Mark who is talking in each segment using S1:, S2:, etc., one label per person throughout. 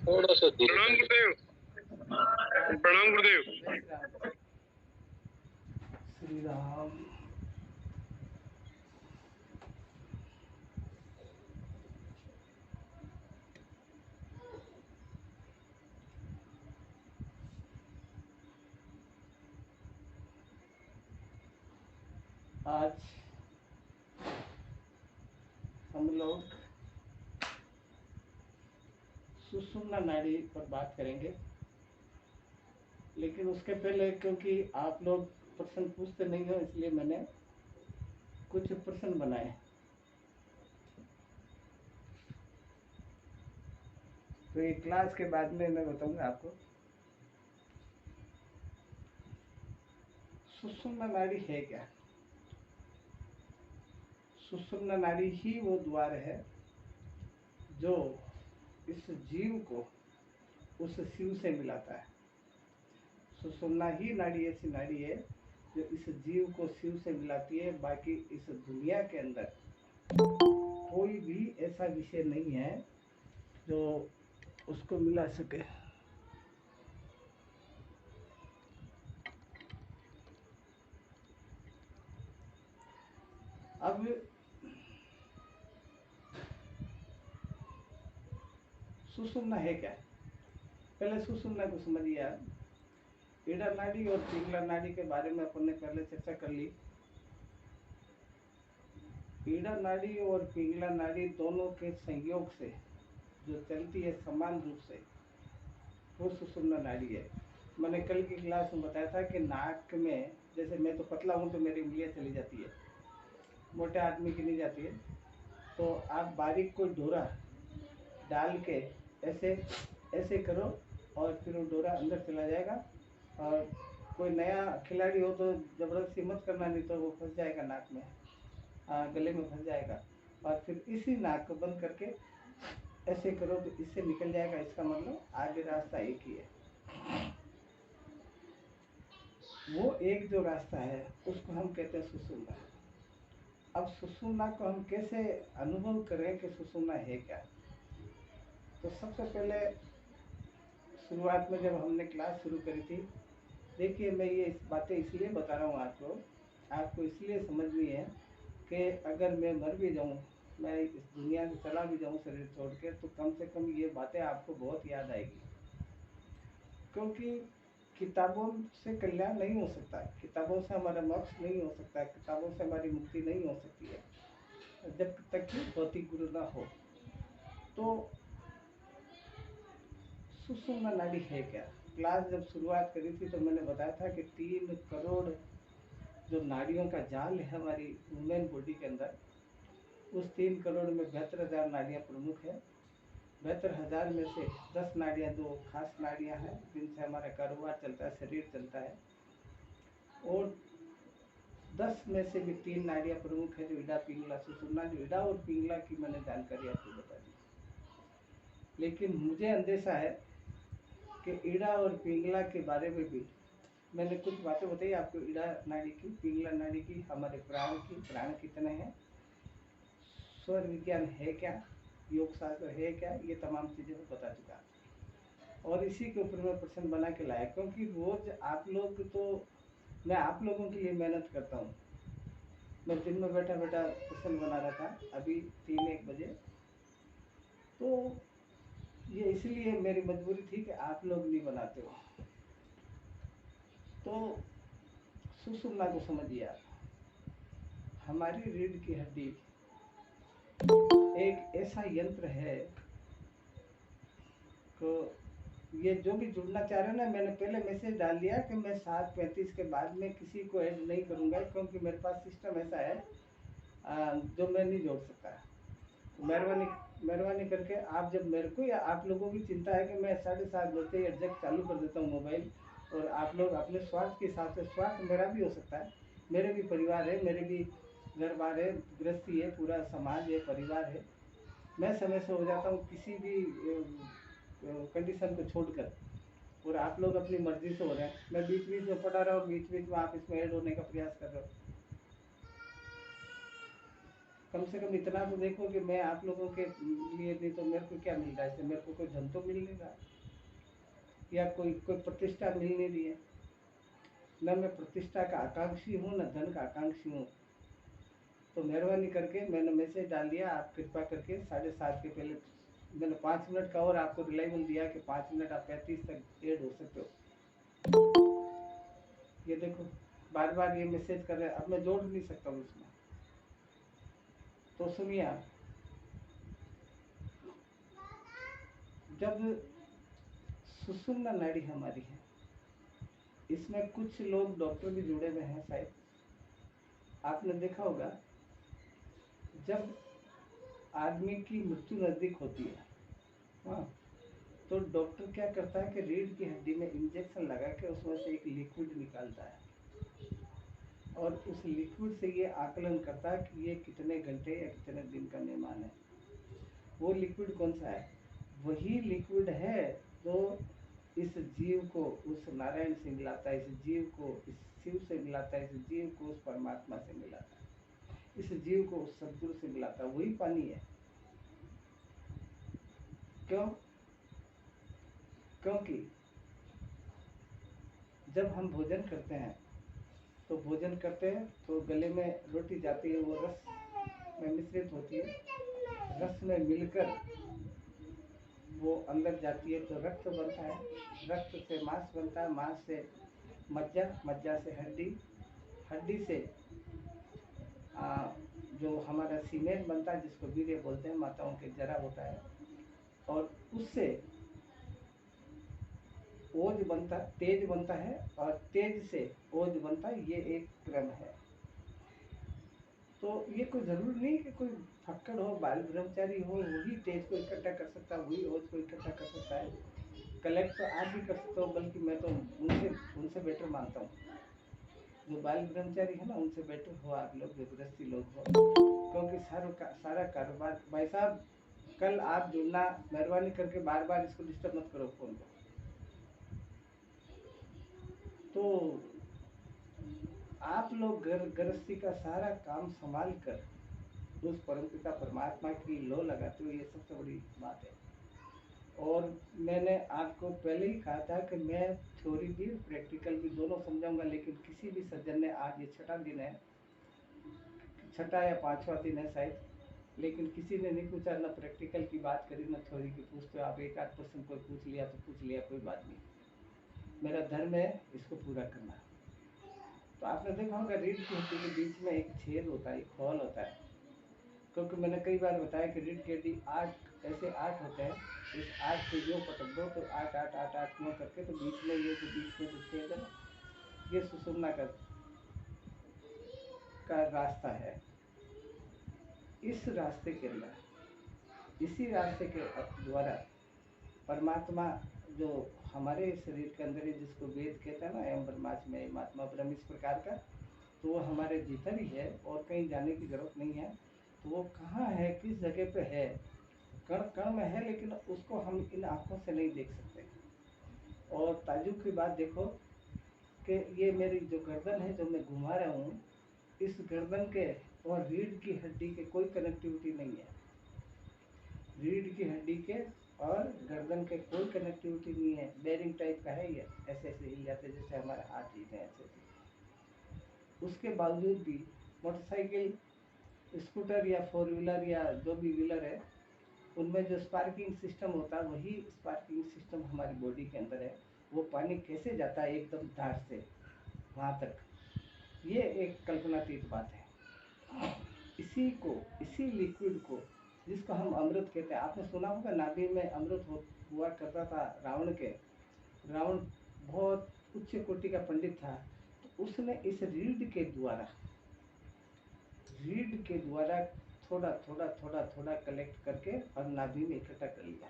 S1: थोड़ा सा धीरे।
S2: प्रणाम गुरुदेव। प्रणाम गुरुदेव।
S3: श्री राम। आज हम लोग सुषुम्ना नाड़ी पर बात करेंगे, लेकिन उसके पहले क्योंकि आप लोग प्रश्न पूछते नहीं हो, इसलिए मैंने कुछ प्रश्न बनाए। तो ये क्लास के बाद में मैं बताऊंगा आपको। सुषुम्ना नाड़ी है क्या? सुषुम्ना नाड़ी ही वो द्वार है जो इस जीव को उस शिव से मिलाता है। सुषुम्ना ही नाड़ी ऐसी नाड़ी है जो इस जीव को शिव से मिलाती है। बाकी इस दुनिया के अंदर कोई भी ऐसा विषय नहीं है जो उसको मिला सके। अब सुषुम्ना है क्या? पहले सुषुम्ना को समझिए आप। ईड़ा नाड़ी और पिंगला नाड़ी के बारे में अपन ने पहले चर्चा कर ली। ईड़ा नाड़ी और पिंगला नाड़ी दोनों के संयोग से जो चलती है समान रूप से, वो सुषुम्ना नाड़ी है। मैंने कल की क्लास में बताया था कि नाक में, जैसे मैं तो पतला हूँ तो मेरी उंगलियाँ चली जाती है, मोटे आदमी की नहीं जाती है। तो आप बारीक कोई डोरा डाल के ऐसे ऐसे करो और फिर वो डोरा अंदर चला जाएगा। और कोई नया खिलाड़ी हो तो ज़बरदस्ती मत करना, नहीं तो वो फंस जाएगा नाक में, गले में फंस जाएगा। और फिर इसी नाक को बंद करके ऐसे करो तो इससे निकल जाएगा। इसका मतलब आगे रास्ता एक ही है। वो एक जो रास्ता है उसको हम कहते हैं सुषुम्ना। अब सुषुम्ना को हम कैसे अनुभव करें कि सुषुम्ना है क्या? तो सबसे पहले शुरुआत में जब हमने क्लास शुरू करी थी, देखिए मैं ये बातें इसलिए बता रहा हूँ आपको इसलिए समझनी है कि अगर मैं मर भी जाऊँ, मैं इस दुनिया से चला भी जाऊँ शरीर छोड़ के, तो कम से कम ये बातें आपको बहुत याद आएगी। क्योंकि किताबों से कल्याण नहीं हो सकता, किताबों से हमारा मोक्ष नहीं हो सकता, किताबों से हमारी मुक्ति नहीं हो सकती है जब तक कि भौतिक गुरु ना हो। तो सुषुम्ना नाड़ी है क्या? क्लास जब शुरुआत करी थी तो मैंने बताया था कि 3 करोड़ जो नाड़ियों का जाल है हमारी ह्यूमन बॉडी के अंदर, उस 3 करोड़ में 72,000 नाड़ियाँ प्रमुख है। 72,000 में से 10 नाड़ियाँ जो खास नाड़ियाँ हैं जिनसे हमारा कारोबार चलता है, शरीर चलता है। और 10 में से भी 3 नाड़ियाँ प्रमुख है जो ईड़ा पिंगला सुषुम्ना। जो ईड़ा और पिंगला की मैंने जानकारी आपको बता दी, लेकिन मुझे अंदेशा है कि ईड़ा और पिंगला के बारे में भी मैंने कुछ बातें बताई आपको। ईड़ा नाड़ी की, पिंगला नाड़ी की, हमारे प्राण की, प्राण कितने हैं, स्वर विज्ञान है क्या, योग शास्त्र है क्या, ये तमाम चीज़ें मैं बता चुका। और इसी के ऊपर मैं प्रश्न बना के लाया, क्योंकि रोज आप लोग तो, मैं आप लोगों के लिए मेहनत करता हूँ। मैं दिन में बैठा बैठा प्रश्न बना रहा था अभी 3-1 बजे। तो ये इसलिए मेरी मजबूरी थी कि आप लोग नहीं बनाते हो। तो सुषुम्ना को समझिए आप। हमारी रीढ़ की हड्डी एक ऐसा यंत्र है तो ये जो भी जुड़ना चाह रहे हैं ना, मैंने पहले मैसेज डाल दिया कि मैं 7:35 के बाद में किसी को ऐड नहीं करूंगा, क्योंकि मेरे पास सिस्टम ऐसा है जो मैं नहीं जोड़ सकता। मेहरबानी करके आप, जब मेरे को या आप लोगों की चिंता है कि मैं 7:30 बजते ही एडजस्ट चालू कर देता हूँ मोबाइल, और आप लोग अपने स्वार्थ के हिसाब से, स्वार्थ मेरा भी हो सकता है, मेरे भी परिवार है, मेरे भी घर बार है, गृहस्थी है, पूरा समाज है, परिवार है। मैं समय से हो जाता हूँ किसी भी कंडीशन को छोड़कर, और आप लोग अपनी मर्जी से हो रहे हैं। मैं बीच बीच में पढ़ा रहा हूँ, बीच बीच में आप इसमें ऐड होने का प्रयास कर रहे हो। कम से कम इतना तो देखो कि मैं आप लोगों के लिए नहीं तो मेरे को क्या मिल रहा है इससे, मेरे को कोई धन तो मिल नहीं रहा या कोई कोई प्रतिष्ठा मिल नहीं रही है। न मैं प्रतिष्ठा का आकांक्षी हूँ न धन का आकांक्षी हूँ। तो मेहरबानी करके मैंने मैसेज डाल दिया, आप कृपा करके 7:30 के पहले मैंने 5 मिनट का और आपको रिलाइबल दिया कि 5 मिनट आप 35 तक ऐड हो सकते हो। ये देखो बार बार ये मैसेज कर रहे हैं, अब मैं जोड़ नहीं सकता हूँ इसमें। तो सुनिए आप, जब सुषुम्ना नाड़ी हमारी है, इसमें कुछ लोग डॉक्टर भी जुड़े हुए हैं शायद, आपने देखा होगा जब आदमी की मृत्यु नजदीक होती है, हाँ, तो डॉक्टर क्या करता है कि रीढ़ की हड्डी में इंजेक्शन लगा के उसमें से एक लिक्विड निकालता है और उस लिक्विड से ये आकलन करता है कि ये कितने घंटे या कितने दिन का मेहमान है। वो लिक्विड कौन सा है? वही लिक्विड है जो इस जीव को उस नारायण से मिलाता है, इस जीव को इस शिव से मिलाता है, इस जीव को उस परमात्मा से मिलाता है, इस जीव को उस सदगुरु से मिलाता है। वही पानी है। क्यों? क्योंकि जब हम भोजन करते हैं तो भोजन करते हैं तो गले में रोटी जाती है, वो रस में मिश्रित होती है, रस में मिलकर वो अंदर जाती है तो रक्त बनता है, रक्त से मांस बनता है, मांस से मज्जा, मज्जा से हड्डी, हड्डी से जो हमारा सीमेंट बनता है जिसको वीर्य बोलते हैं, माताओं के जरा होता है, और उससे ओज बनता, तेज बनता है, और तेज से ओज बनता है। ये एक क्रम है। तो ये कोई जरूरी नहीं कि कोई फक्कड़ हो, बाल ब्रह्मचारी हो वही तेज को इकट्ठा कर सकता है, वही ओज को इकट्ठा कर सकता है। कलेक्ट तो आप भी कर सकते हो, बल्कि मैं तो उनसे बेटर मानता हूँ। जो बाल ब्रह्मचारी है ना, उनसे बेटर हो आप लोग, जो गृहस्थी लोग हो, क्योंकि सारा कारोबार। भाई साहब, कल आप जुड़ना, मेहरबानी करके बार बार इसको डिस्टर्ब मत करो फोन को। तो आप लोग गृहस्थी का सारा काम संभाल कर उस परमपिता परमात्मा की लो लगाते हो, ये सबसे बड़ी बात है। और मैंने आपको पहले ही कहा था कि मैं थ्योरी भी प्रैक्टिकल भी दोनों समझाऊंगा, लेकिन किसी भी सज्जन ने, आज ये 6वां दिन है, 6वां या 5वां दिन है शायद, लेकिन किसी ने नहीं पूछा, ना प्रैक्टिकल की बात करी ना थ्योरी की। पूछते हो आप, एक आध प्रश्न कोई पूछ लिया तो पूछ लिया, कोई बात नहीं। मेरा धर्म है इसको पूरा करना। तो आपने देखा होगा रीढ़ की हड्डी के बीच में एक छेद होता है, एक हॉल होता है, क्योंकि मैंने कई बार बताया कि रीढ़ की हड्डी 8 ऐसे 8 होते हैं। इस 8 से जो पटक दो तो 8 8 8 8 9 करके, तो बीच में ये जो बीच में जो छेद है ना, ये सुषुम्ना का रास्ता है। इस रास्ते के अंदर, इसी रास्ते के द्वारा परमात्मा जो हमारे शरीर के अंदर है, जिसको वेद कहते हैं ना, एवं ब्रह्मास्मि आत्मा ब्रह्म, इस प्रकार का, तो वो हमारे भीतर ही है और कहीं जाने की जरूरत नहीं है। तो वो कहाँ है, किस जगह पे है? कण कण में है, लेकिन उसको हम इन आंखों से नहीं देख सकते। और ताज्जुब की बात देखो कि ये मेरी जो गर्दन है, जो मैं घुमा रहा हूँ, इस गर्दन के और रीढ़ की हड्डी के कोई कनेक्टिविटी नहीं है। रीढ़ की हड्डी के और गर्दन के कोई कनेक्टिविटी नहीं है। बेरिंग टाइप का है, ये ऐसे ऐसे हिल जाते जैसे हमारे हाथ हिलते हैं, ऐसे ऐसे। उसके बावजूद भी मोटरसाइकिल, स्कूटर या 4 व्हीलर या जो भी व्हीलर है, उनमें जो स्पार्किंग सिस्टम होता है, वही स्पार्किंग सिस्टम हमारी बॉडी के अंदर है। वो पानी कैसे जाता है एकदम धार से वहाँ तक, ये एक कल्पनातीत बात है। इसी लिक्विड को, जिसको हम अमृत कहते हैं, आपने सुना होगा नाभि में अमृत हुआ करता था रावण के। रावण बहुत उच्च कोटि का पंडित था, तो उसने इस रीढ़ के द्वारा थोड़ा थोड़ा थोड़ा थोड़ा कलेक्ट करके और नाभि में इकट्ठा कर लिया।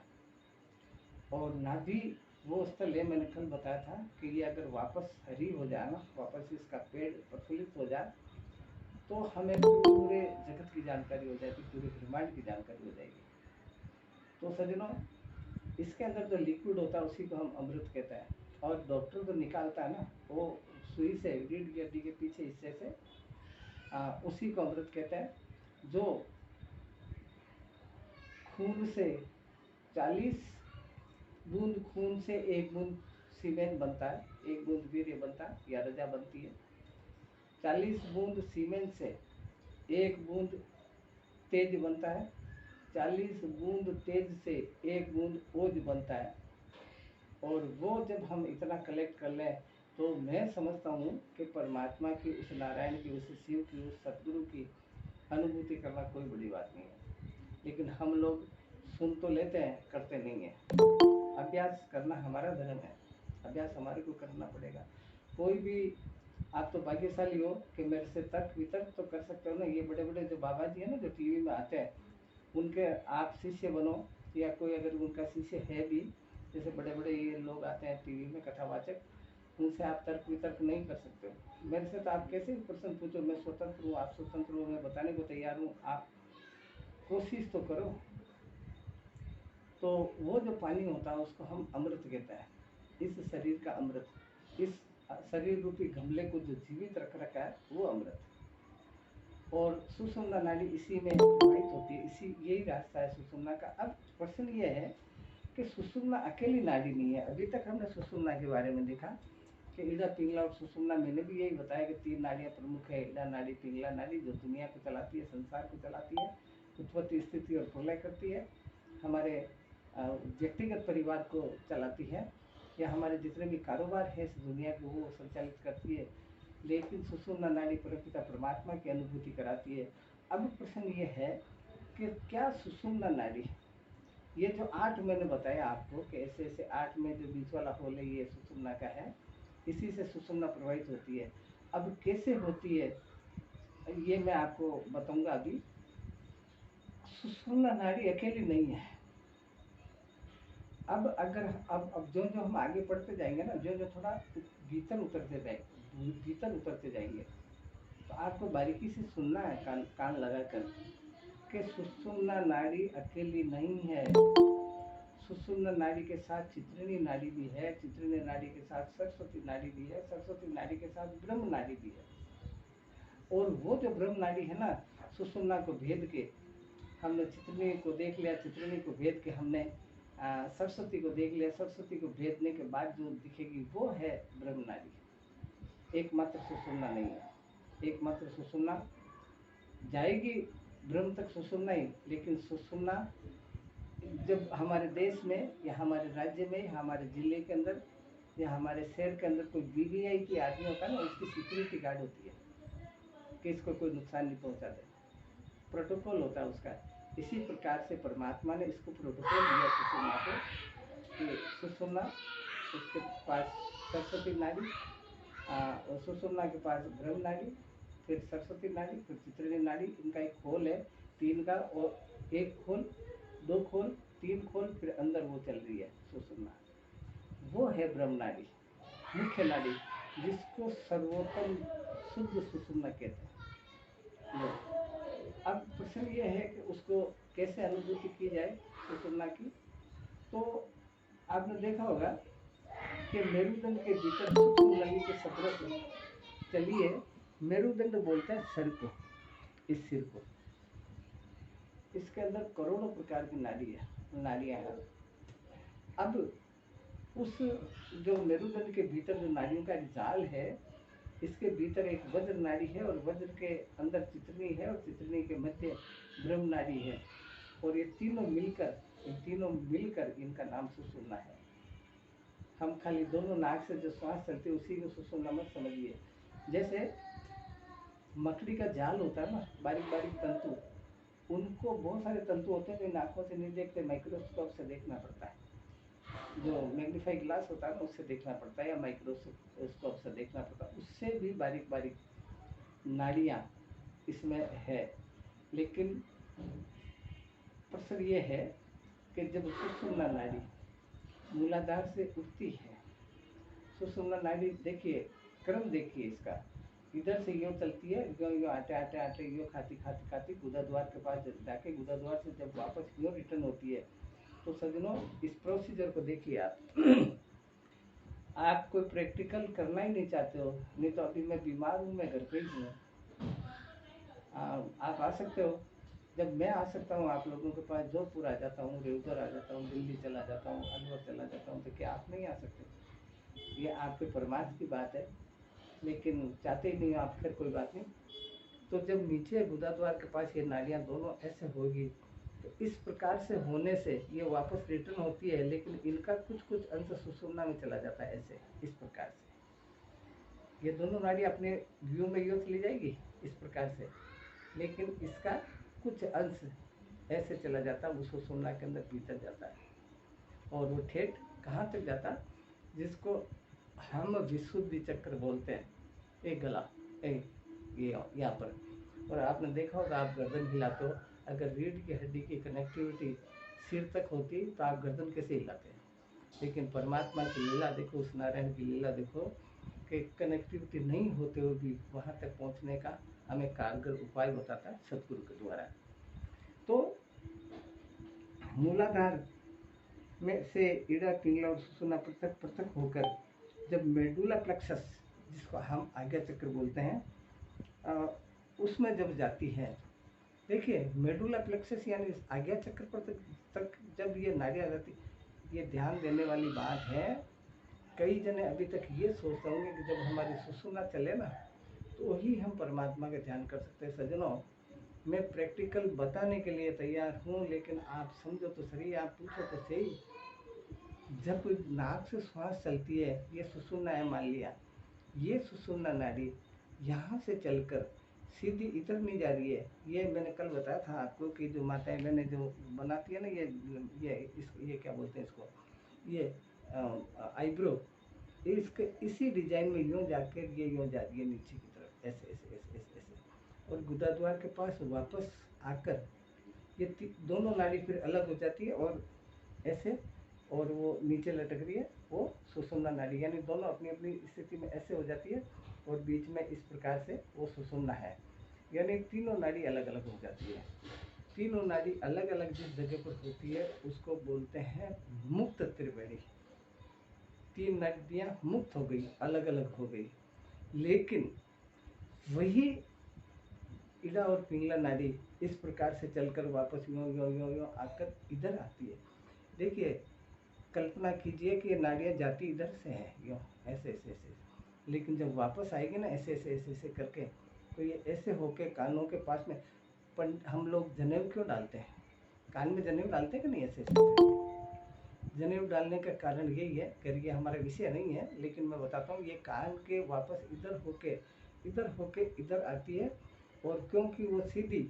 S3: और नाभि वो स्थल है, मैंने कल बताया था कि ये अगर वापस हरी हो जाए ना, वापस इसका पेड़ प्रफुल्लित हो जाए, तो हमें पूरे जगत की जानकारी हो जाएगी, पूरे ब्रह्मांड की जानकारी हो जाएगी। तो सज्जनों, इसके अंदर जो लिक्विड होता है उसी को हम अमृत कहते हैं। और डॉक्टर जो निकालता है ना, वो सुई से रीढ़ की हड्डी के पीछे हिस्से से, उसी को अमृत कहते हैं। जो खून से 40 बूंद खून से 1 बूंद सीमेंट बनता है, 1 बूंद वीर्य बनता है या रजा बनती है। 40 बूंद सीमेंट से 1 बूंद तेज बनता है। 40 बूंद तेज से 1 बूंद ओज बनता है। और वो जब हम इतना कलेक्ट कर लें तो मैं समझता हूँ कि परमात्मा की, उस नारायण की, उस शिव की, उस सतगुरु की अनुभूति करना कोई बड़ी बात नहीं है। लेकिन हम लोग सुन तो लेते हैं, करते नहीं हैं। अभ्यास करना हमारा धर्म है, अभ्यास हमारे को करना पड़ेगा। कोई भी, आप तो भाग्यशाली हो कि मेरे से तर्क वितर्क तो कर सकते हो ना। ये बड़े बड़े जो बाबा जी हैं ना, जो टीवी में आते हैं, उनके आप शिष्य बनो, या कोई अगर उनका शिष्य है भी, जैसे बड़े बड़े ये लोग आते हैं टीवी में कथावाचक, उनसे आप तर्क वितर्क नहीं कर सकते हो। मेरे से तो आप कैसे भी प्रश्न पूछो, मैं स्वतंत्र हूँ, आप स्वतंत्र हो, मैं बताने को तैयार हूँ, आप कोशिश तो करो। तो वो जो पानी होता है उसको हम अमृत कहते हैं। इस शरीर का अमृत, इस शरीर रूपी गमले को जो जीवित रख रखा है वो अमृत। और सुषुम्ना नाड़ी इसी में प्रवाहित होती है, इसी यही रास्ता है सुषुम्ना का। अब प्रश्न ये है कि सुषुम्ना अकेली नाड़ी नहीं है। अभी तक हमने सुषुम्ना के बारे में देखा कि इड़ा, पिंगला और सुषुम्ना। मैंने भी यही बताया कि 3 नाड़ियाँ प्रमुख है, इड़ा नाड़ी, पिंगला नाड़ी, जो दुनिया को चलाती है, संसार को चलाती है, उत्पत्ति, स्थिति और प्रलय करती है, हमारे व्यक्तिगत परिवार को चलाती है, या हमारे जितने भी कारोबार है इस दुनिया को वो संचालित करती है। लेकिन सुषुम्ना नाड़ी परमपिता परमात्मा की अनुभूति कराती है। अब प्रश्न ये है कि क्या सुषुम्ना नाड़ी, ये जो 8 मैंने बताया आपको कि ऐसे ऐसे 8 में जो बीच वाला होल है ये सुषुम्ना का है, इसी से सुषुम्ना प्रवाहित होती है। अब कैसे होती है ये मैं आपको बताऊंगा अभी। सुषुम्ना नाड़ी अकेली नहीं है। अब अगर अब जो जो हम आगे बढ़ते जाएंगे ना, जो जो थोड़ा भीतर उतरते जाएंगे, तो आपको बारीकी से सुनना है, कान लगाकर, कि सुषुम्ना नाड़ी अकेली नहीं है। सुषुम्ना नाड़ी के साथ चित्रिणी नाड़ी भी है, चित्रिणी नाड़ी के साथ सरस्वती नाड़ी भी है, सरस्वती नाड़ी के साथ ब्रह्म नाड़ी भी है। और वो जो ब्रह्म नाड़ी है ना, सुषुम्ना को भेद के हमने चित्रिणी को देख लिया, चित्रिणी को भेद के हमने सरस्वती को देख लिया, सरस्वती को भेदने के बाद जो दिखेगी वो है ब्रह्म नाड़ी। एकमात्र सुषुम्ना नहीं है। एकमात्र सुषुम्ना जाएगी ब्रह्म तक, सुषुम्ना ही। लेकिन सुषुम्ना जब हमारे देश में या हमारे राज्य में या हमारे जिले के अंदर या हमारे शहर के अंदर कोई BBI की आदमी होता है ना, उसकी सिक्योरिटी गार्ड होती है कि इसको कोई नुकसान नहीं पहुंचा दे। प्रोटोकॉल होता है उसका। इसी प्रकार से परमात्मा ने इसको प्रोटोकॉल दिया सुषुम्ना को कि सुषुम्ना, उसके पास सरस्वती नाड़ी, और सुषुम्ना के पास ब्रह्म नाड़ी, फिर सरस्वती नाड़ी, फिर चित्रिणी नाड़ी। इनका एक खोल है 3 का, और 1 खोल, 2 खोल, 3 खोल, फिर अंदर वो चल रही है सुषुम्ना। वो है ब्रह्म नाड़ी, मुख्य नाड़ी, जिसको सर्वोत्तम शुद्ध सुषुम्ना कहते हैं। अब प्रश्न ये है कि उसको कैसे अनुभूति की जाए सुषुम्ना की। तो आपने देखा होगा कि मेरुदंड के भीतर सूक्ष्म नली के सदृश चलिए, मेरुदंड बोलते हैं सिर को, इस सिर को। इसके अंदर करोड़ों प्रकार की नाड़ियां हैं। अब उस जो मेरुदंड के भीतर जो नाड़ियों का जाल है, इसके भीतर एक वज्र नाड़ी है, और वज्र के अंदर चित्रिणी है, और चित्रिणी के मध्य ब्रह्म नाड़ी है। और ये तीनों मिलकर इनका नाम सुषुम्ना है। हम खाली दोनों नाक से जो श्वास चलती है उसी को सुषुम्ना मत समझिए। जैसे मकड़ी का जाल होता है ना, बारीक बारीक तंतु, उनको बहुत सारे तंतु होते हैं जो आंखों से नहीं देखते, माइक्रोस्कोप से देखना पड़ता है। जो मैग्नीफाइंग ग्लास होता है ना, उससे देखना पड़ता है, या माइक्रोस्कोप से देखना पड़ता है। उससे भी बारीक बारीक नाड़ियाँ इसमें है। लेकिन प्रश्न ये है कि जब सुषुम्ना नाड़ी मूलाधार से उठती है, सुषुम्ना नाड़ी देखिए, क्रम देखिए इसका, इधर से यूँ चलती है, यूँ आते आते आते यूँ खाती गुदाद्वार के पास जाके, गुदाद्वार से जब वापस यूँ रिटर्न होती है। तो सज्जनों, इस प्रोसीजर को देखिए आप। आप कोई प्रैक्टिकल करना ही नहीं चाहते हो, नहीं तो अभी मैं बीमार हूँ, मैं घर पे ही हूँ, आप आ सकते हो। जब मैं आ सकता हूँ आप लोगों के पास, जोधपुर आ जाता हूँ, रेउदर आ जाता हूँ, दिल्ली चला जाता हूँ, अलवर चला जाता हूँ, तो क्या आप नहीं आ सकते? ये आपके परमार्थ की बात है, लेकिन चाहते ही नहीं हो आप, फिर कोई बात नहीं। तो जब नीचे गुदा द्वार के पास ये नालियाँ दोनों ऐसे होगी, तो इस प्रकार से होने से ये वापस रिटर्न होती है, लेकिन इनका कुछ कुछ अंश सुषुम्ना में चला जाता है, ऐसे इस प्रकार से। ये दोनों नाड़ी अपने व्यू में यूँ चली जाएगी इस प्रकार से, लेकिन इसका कुछ अंश ऐसे चला जाता है, वो सुषुम्ना के अंदर भीतर जाता है, और वो ठेठ कहाँ तक जाता, जिसको हम विशुद्धि चक्र बोलते हैं। एक गला, ये यहाँ पर, और आपने देखा होगा, आप गर्दन हिलाते हो, अगर रीढ़ की हड्डी की कनेक्टिविटी सिर तक होती तो आप गर्दन कैसे हिलाते हैं? लेकिन परमात्मा की लीला देखो, उस नारायण की लीला देखो कि कनेक्टिविटी नहीं होते हुए भी वहाँ तक पहुँचने का हमें कारगर उपाय बताता है सतगुरु के द्वारा। तो मूलाधार में से ईड़ा, पिंगला और सुषुम्ना पृथक पृथक होकर जब मेडुला प्लेक्सस, जिसको हम आज्ञा चक्र बोलते हैं, उसमें जब जाती है, देखिए मेडुला प्लेक्सस यानी आज्ञा चक्र पर तक जब ये नाड़ियाँ जाती, ये ध्यान देने वाली बात है। कई जने अभी तक ये सोचते होंगे कि जब हमारी सुषुम्ना चले ना, तो ही हम परमात्मा का ध्यान कर सकते हैं। सज्जनों, मैं प्रैक्टिकल बताने के लिए तैयार हूँ, लेकिन आप समझो तो सही, आप पूछो तो सही। जब नाक से श्वास चलती है, ये सुषुम्ना है मान लिया, ये सुषुम्ना नाड़ी यहाँ से चलकर सीधी इधर नहीं जा रही है। ये मैंने कल बताया था आपको कि जो माताएं बहनें जो बनाती है ना, ये क्या बोलते हैं इसको, ये आईब्रो, इसके इसी डिजाइन में यूँ जाकर ये यूँ जा रही है नीचे की तरफ, ऐसे ऐसे ऐसे ऐसे ऐसे, और गुदा द्वार के पास वापस आकर ये दोनों नाड़ी फिर अलग हो जाती है और ऐसे, और वो नीचे लटक रही है, वो सुषुम्ना नाड़ी, यानी दोनों अपनी अपनी स्थिति में ऐसे हो जाती है, और बीच में इस प्रकार से वो सुषुम्ना है, यानी तीनों नाड़ी अलग अलग हो जाती है। तीनों नाड़ी अलग अलग जिस जगह पर होती है उसको बोलते हैं मुक्त त्रिवेणी। तीन नाड़ियाँ मुक्त हो गई, अलग अलग हो गई, लेकिन वही ईड़ा और पिंगला नाड़ी इस प्रकार से चलकर वापस यूँ यूँ यूँ यूँ आकर इधर आती है। देखिए, कल्पना कीजिए कि ये नाड़ियाँ जाती इधर से हैं, यूँ ऐसे ऐसे ऐसे, लेकिन जब वापस आएगी ना ऐसे ऐसे ऐसे ऐसे करके, तो ये ऐसे होके कानों के पास में, हम लोग जनेऊ क्यों डालते हैं? कान में जनेऊ डालते हैं कि नहीं? ऐसे ऐसे जनेऊ डालने का कारण यही है, खैर ये हमारा विषय नहीं है, लेकिन मैं बताता हूँ, ये कान के वापस इधर होके इधर आती है, और क्योंकि वो सीधी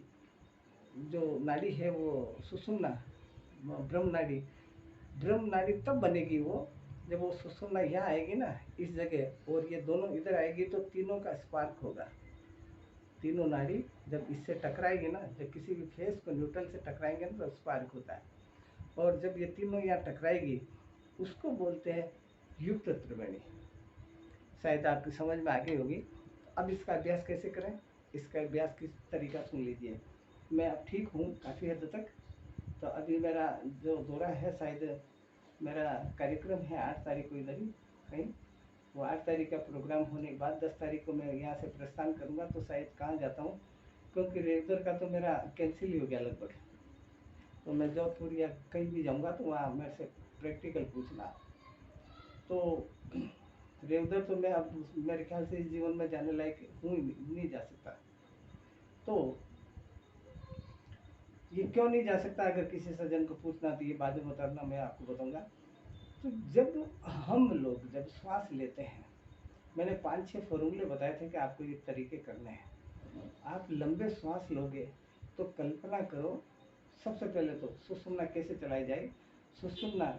S3: जो नाड़ी है वो सुषुम्ना, ब्रह्म नाड़ी तब बनेगी वो, जब वो सुषुम्ना यहाँ आएगी ना इस जगह, और ये दोनों इधर आएगी, तो तीनों का स्पार्क होगा। तीनों नाड़ी जब इससे टकराएगी ना, जब किसी भी फेस को न्यूट्रल से टकराएंगे ना, तो स्पार्क होता है, और जब ये तीनों यहाँ टकराएगी, उसको बोलते हैं युक्त त्रिवेणी। शायद आपकी समझ में आ गई होगी। अब इसका अभ्यास कैसे करें, इसका अभ्यास किस तरीका सुन लीजिए। मैं अब ठीक हूँ काफ़ी हद तक। तो अभी मेरा जो दौरा है, शायद मेरा कार्यक्रम है 8 तारीख को इधर ही कहीं, वो 8 तारीख का प्रोग्राम होने के बाद 10 तारीख को मैं यहाँ से प्रस्थान करूँगा, तो शायद कहाँ जाता हूँ, क्योंकि रेगुलर का तो मेरा कैंसिल ही हो गया लगभग। तो मैं जोधपुर या कहीं भी जाऊँगा तो वहाँ मेरे से प्रैक्टिकल पूछना। तो रेगुलर तो मैं अब मेरे ख्याल से इस जीवन में जाने लायक हूँ, नहीं जा सकता। तो ये क्यों नहीं जा सकता, अगर किसी सज्जन को पूछना तो ये बाद में बताना, मैं आपको बताऊंगा। तो जब हम लोग जब श्वास लेते हैं, मैंने 5-6 फॉर्मूले बताए थे कि आपको ये तरीके करने हैं। आप लंबे श्वास लोगे तो कल्पना करो, सबसे पहले तो सुषुम्ना कैसे चलाई जाए। सुषुम्ना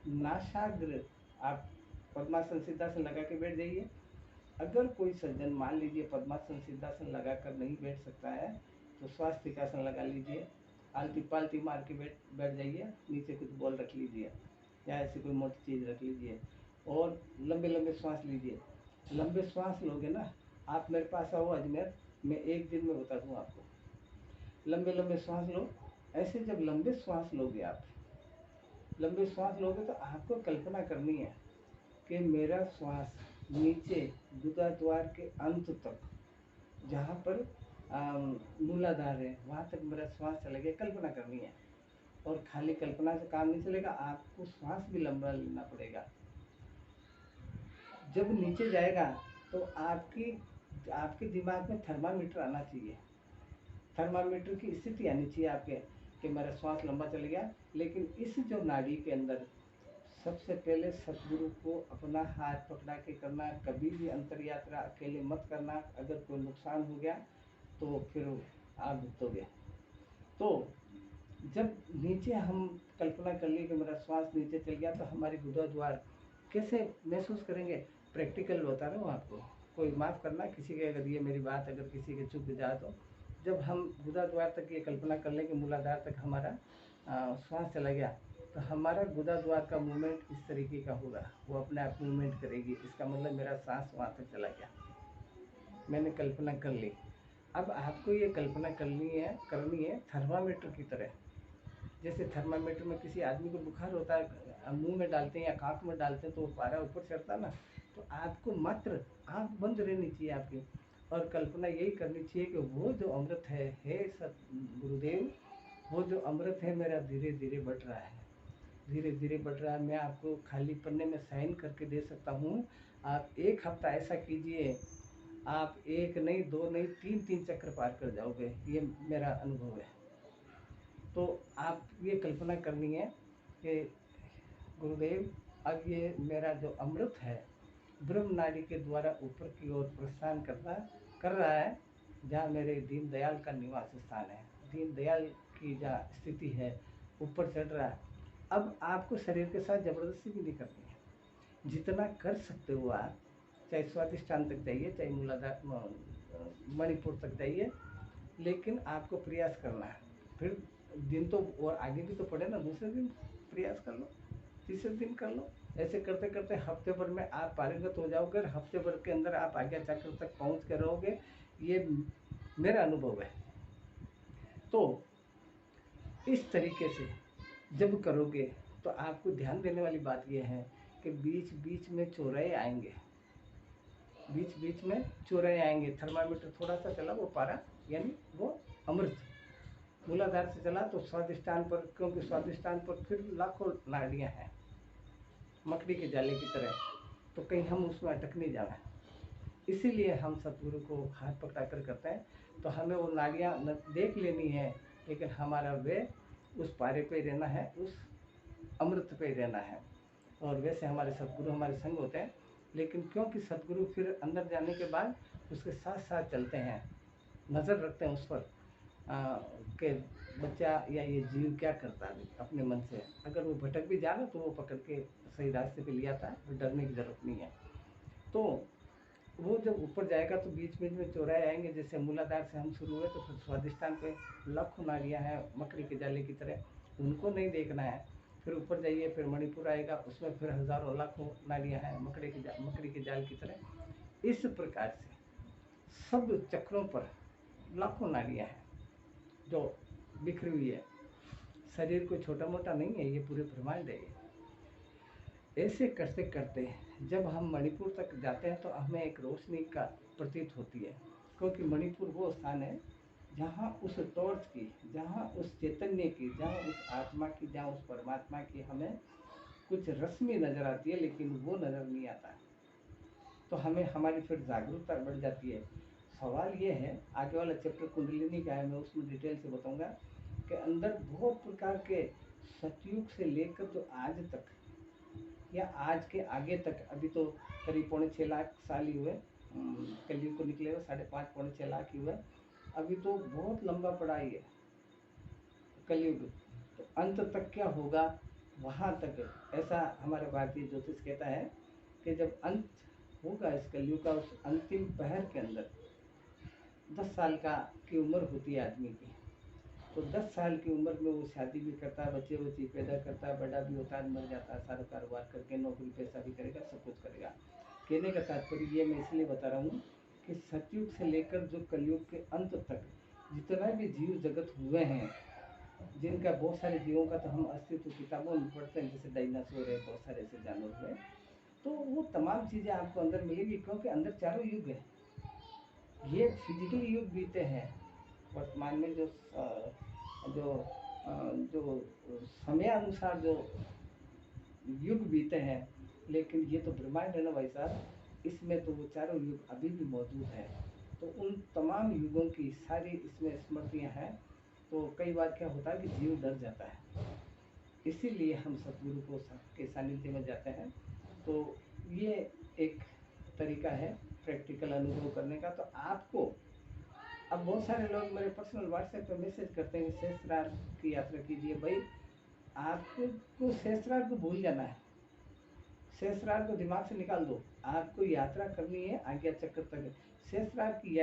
S3: नासाग्र, आप पद्मासन सिद्धासन लगा के बैठ जाइए। अगर कोई सज्जन मान लीजिए पद्मासन सिद्धासन लगा कर नहीं बैठ सकता है, तो स्वास्तिकासन लगा लीजिए, आलती पालती मार के बैठ जाइए, नीचे कुछ बॉल रख लीजिए या ऐसी कोई मोटी चीज़ रख लीजिए, और लंबे लंबे श्वास लीजिए। लंबे श्वास लोगे ना, आप मेरे पास आओ अजमेर, मैं एक दिन में बता दूँ आपको। लंबे लंबे श्वास लो। ऐसे जब लंबे श्वास लोगे, आप लंबे श्वास लोगे, तो आपको कल्पना करनी है कि मेरा श्वास नीचे गुदा द्वार के अंत तक, जहाँ पर मूलाधार है, वहाँ तक मेरा श्वास चला गया, कल्पना करनी है। और खाली कल्पना से काम नहीं चलेगा, आपको श्वास भी लंबा लेना पड़ेगा। जब नीचे जाएगा तो आपके दिमाग में थर्मामीटर आना चाहिए, थर्मामीटर की स्थिति आनी चाहिए आपके कि मेरा श्वास लंबा चल गया। लेकिन इस जो नाड़ी के अंदर सबसे पहले सतगुरु को अपना हाथ पकड़ा के करना, कभी भी अंतर यात्रा अकेले मत करना। अगर कोई नुकसान हो गया तो फिर आप भुगतोगे। तो जब नीचे हम कल्पना कर ली कि मेरा श्वास नीचे चल गया, तो हमारी गुदा द्वार कैसे महसूस करेंगे, प्रैक्टिकल बता रहा हूँ आपको। कोई माफ़ करना किसी के, अगर ये मेरी बात अगर किसी के चुप जाए तो जब हम गुदा द्वार तक ये कल्पना कर लें कि मूलाधार तक हमारा श्वास चला गया, तो हमारा गुदा द्वार का मूवमेंट इस तरीके का होगा, वो अपने आप मूवमेंट करेगी। इसका मतलब मेरा सांस वहाँ तक चला गया, मैंने कल्पना कर ली। अब आपको ये कल्पना करनी है थर्मामीटर की तरह। जैसे थर्मामीटर में किसी आदमी को बुखार होता है, मुंह में डालते हैं या कांख में डालते हैं तो वो पारा ऊपर चढ़ता ना। तो आपको मात्र आँख बंद रहनी चाहिए आपकी, और कल्पना यही करनी चाहिए कि वो जो अमृत है, हे सत गुरुदेव, वो जो अमृत है मेरा धीरे धीरे बढ़ रहा है, धीरे धीरे बढ़ रहा है। मैं आपको खाली पन्ने में साइन करके दे सकता हूँ। आप 1 हफ्ता ऐसा कीजिए, आप 1 नहीं 2 नहीं 3 चक्कर पार कर जाओगे, ये मेरा अनुभव है। तो आप ये कल्पना करनी है कि गुरुदेव, अब ये मेरा जो अमृत है ब्रह्म नाड़ी के द्वारा ऊपर की ओर प्रस्थान कर रहा है, जहाँ मेरे दीनदयाल का निवास स्थान है, दीनदयाल की जहाँ स्थिति है, ऊपर चढ़ रहा है। अब आपको शरीर के साथ जबरदस्ती भी नहीं करनी है, जितना कर सकते हो आप, चाहे स्वादिष्टान तक जाइए, चाहे मूलाधार मणिपुर तक जाइए, लेकिन आपको प्रयास करना है। फिर दिन तो और आगे भी तो पड़े ना, दूसरे दिन प्रयास कर लो, तीसरे दिन कर लो। ऐसे करते करते हफ्ते भर में आप पारंगत हो जाओगे, और हफ्ते भर के अंदर आप आज्ञा चक्र तक पहुंच के रहोगे, ये मेरा अनुभव है। तो इस तरीके से जब करोगे तो आपको ध्यान देने वाली बात यह है कि बीच बीच में चौराहे आएंगे, बीच बीच में चौराहे आएंगे। थर्मामीटर थोड़ा सा चला, वो पारा यानी वो अमृत मूलाधार से चला तो स्वादिष्टान पर, क्योंकि स्वादिष्टान पर फिर लाखों नाड़ियाँ हैं मकड़ी के जाले की तरह, तो कहीं हम उसमें अटक नहीं जाना। इसीलिए हम सतगुरु को हाथ पकड़ा कर करते हैं। तो हमें वो नाड़ियाँ देख लेनी है, लेकिन हमारा वे उस पारे पे रहना है, उस अमृत पे रहना है। और वैसे हमारे सतगुरु हमारे संग होते हैं, लेकिन क्योंकि सतगुरु फिर अंदर जाने के बाद उसके साथ साथ चलते हैं, नज़र रखते हैं उस पर कि बच्चा या ये जीव क्या करता है अपने मन से। अगर वो भटक भी जाए तो वो पकड़ के सही रास्ते पे ले आता है, और डरने की ज़रूरत नहीं है। तो वो जब ऊपर जाएगा तो बीच बीच में चौराहे आएंगे। जैसे मूलाधार से हम शुरू हुए तो फिर स्वादिष्टान पे लाखों नाड़ियाँ हैं मकड़ी के जाले की तरह, उनको नहीं देखना है। फिर ऊपर जाइए, फिर मणिपुर आएगा, उसमें फिर हज़ारों लाखों नाड़ियाँ हैं मकड़ी के जाल की तरह। इस प्रकार से सब चक्रों पर लाखों नाड़ियाँ हैं जो बिखरी हुई है। शरीर कोई छोटा मोटा नहीं है, ये पूरे ब्रह्मांड है। ऐसे करते करते जब हम मणिपुर तक जाते हैं तो हमें एक रोशनी का प्रतीत होती है, क्योंकि मणिपुर वो स्थान है जहाँ उस टॉर्च की, जहाँ उस चैतन्य की, जहाँ उस आत्मा की, जहाँ उस परमात्मा की हमें कुछ रश्मि नज़र आती है, लेकिन वो नज़र नहीं आता। तो हमें हमारी फिर जागरूकता बढ़ जाती है। सवाल ये है, आगे वाला चैप्टर कुंडलिनी का है, मैं उसमें डिटेल से बताऊंगा कि अंदर बहुत प्रकार के सतयुग से लेकर जो आज तक या आज के आगे तक, अभी तो करीब 5.25 लाख साल ही हुए कलयुग को निकले हुए, 5.5 पौने 6 लाख ही हुए। अभी तो बहुत लंबा पड़ा ही है कलयुग। तो अंत तक क्या होगा वहाँ तक, ऐसा हमारा भारतीय ज्योतिष कहता है कि जब अंत होगा इस कलयुग का, उस अंतिम पहर के अंदर 10 साल की उम्र होती है आदमी की। तो 10 साल की उम्र में वो शादी भी करता है, बच्चे बच्ची पैदा करता है, बड़ा भी होता है, मर जाता है, सारा कारोबार करके नौकरी पैसा भी करेगा, सब कुछ करेगा। कहने का तात्पर्य ये मैं इसलिए बता रहा हूँ कि सतयुग से लेकर जो कलयुग के अंत तक जितना भी जीव जगत हुए हैं, जिनका बहुत सारे जीवों का तो हम अस्तित्व किताबों में पढ़ते हैं, जैसे डायनासोर है, बहुत सारे ऐसे जानवर हुए, तो वो तमाम चीज़ें आपको अंदर मिलेगी, क्योंकि अंदर चारों युग है। ये फिजिकल युग बीते हैं वर्तमान में, जो समय अनुसार जो युग बीते हैं, लेकिन ये तो ब्रह्मांड है ना भाई साहब, इसमें तो वो चारों युग अभी भी मौजूद है। तो उन तमाम युगों की सारी इसमें स्मृतियाँ हैं। तो कई बार क्या होता है कि जीव डर जाता है, इसीलिए हम सतगुरु के सानिध्य में जाते हैं। तो ये एक तरीका है प्रैक्टिकल अनुभव करने का। तो आपको अब बहुत सारे लोग मेरे पर्सनल व्हाट्सएप पे मैसेज करते हैं सहस्त्रार की यात्रा कीजिए। भाई आपको सहस्त्रार को भूल जाना है, सहस्त्रार को दिमाग से निकाल दो। आपको यात्रा करनी है आज्ञा चक्र तक। सहस्त्रार की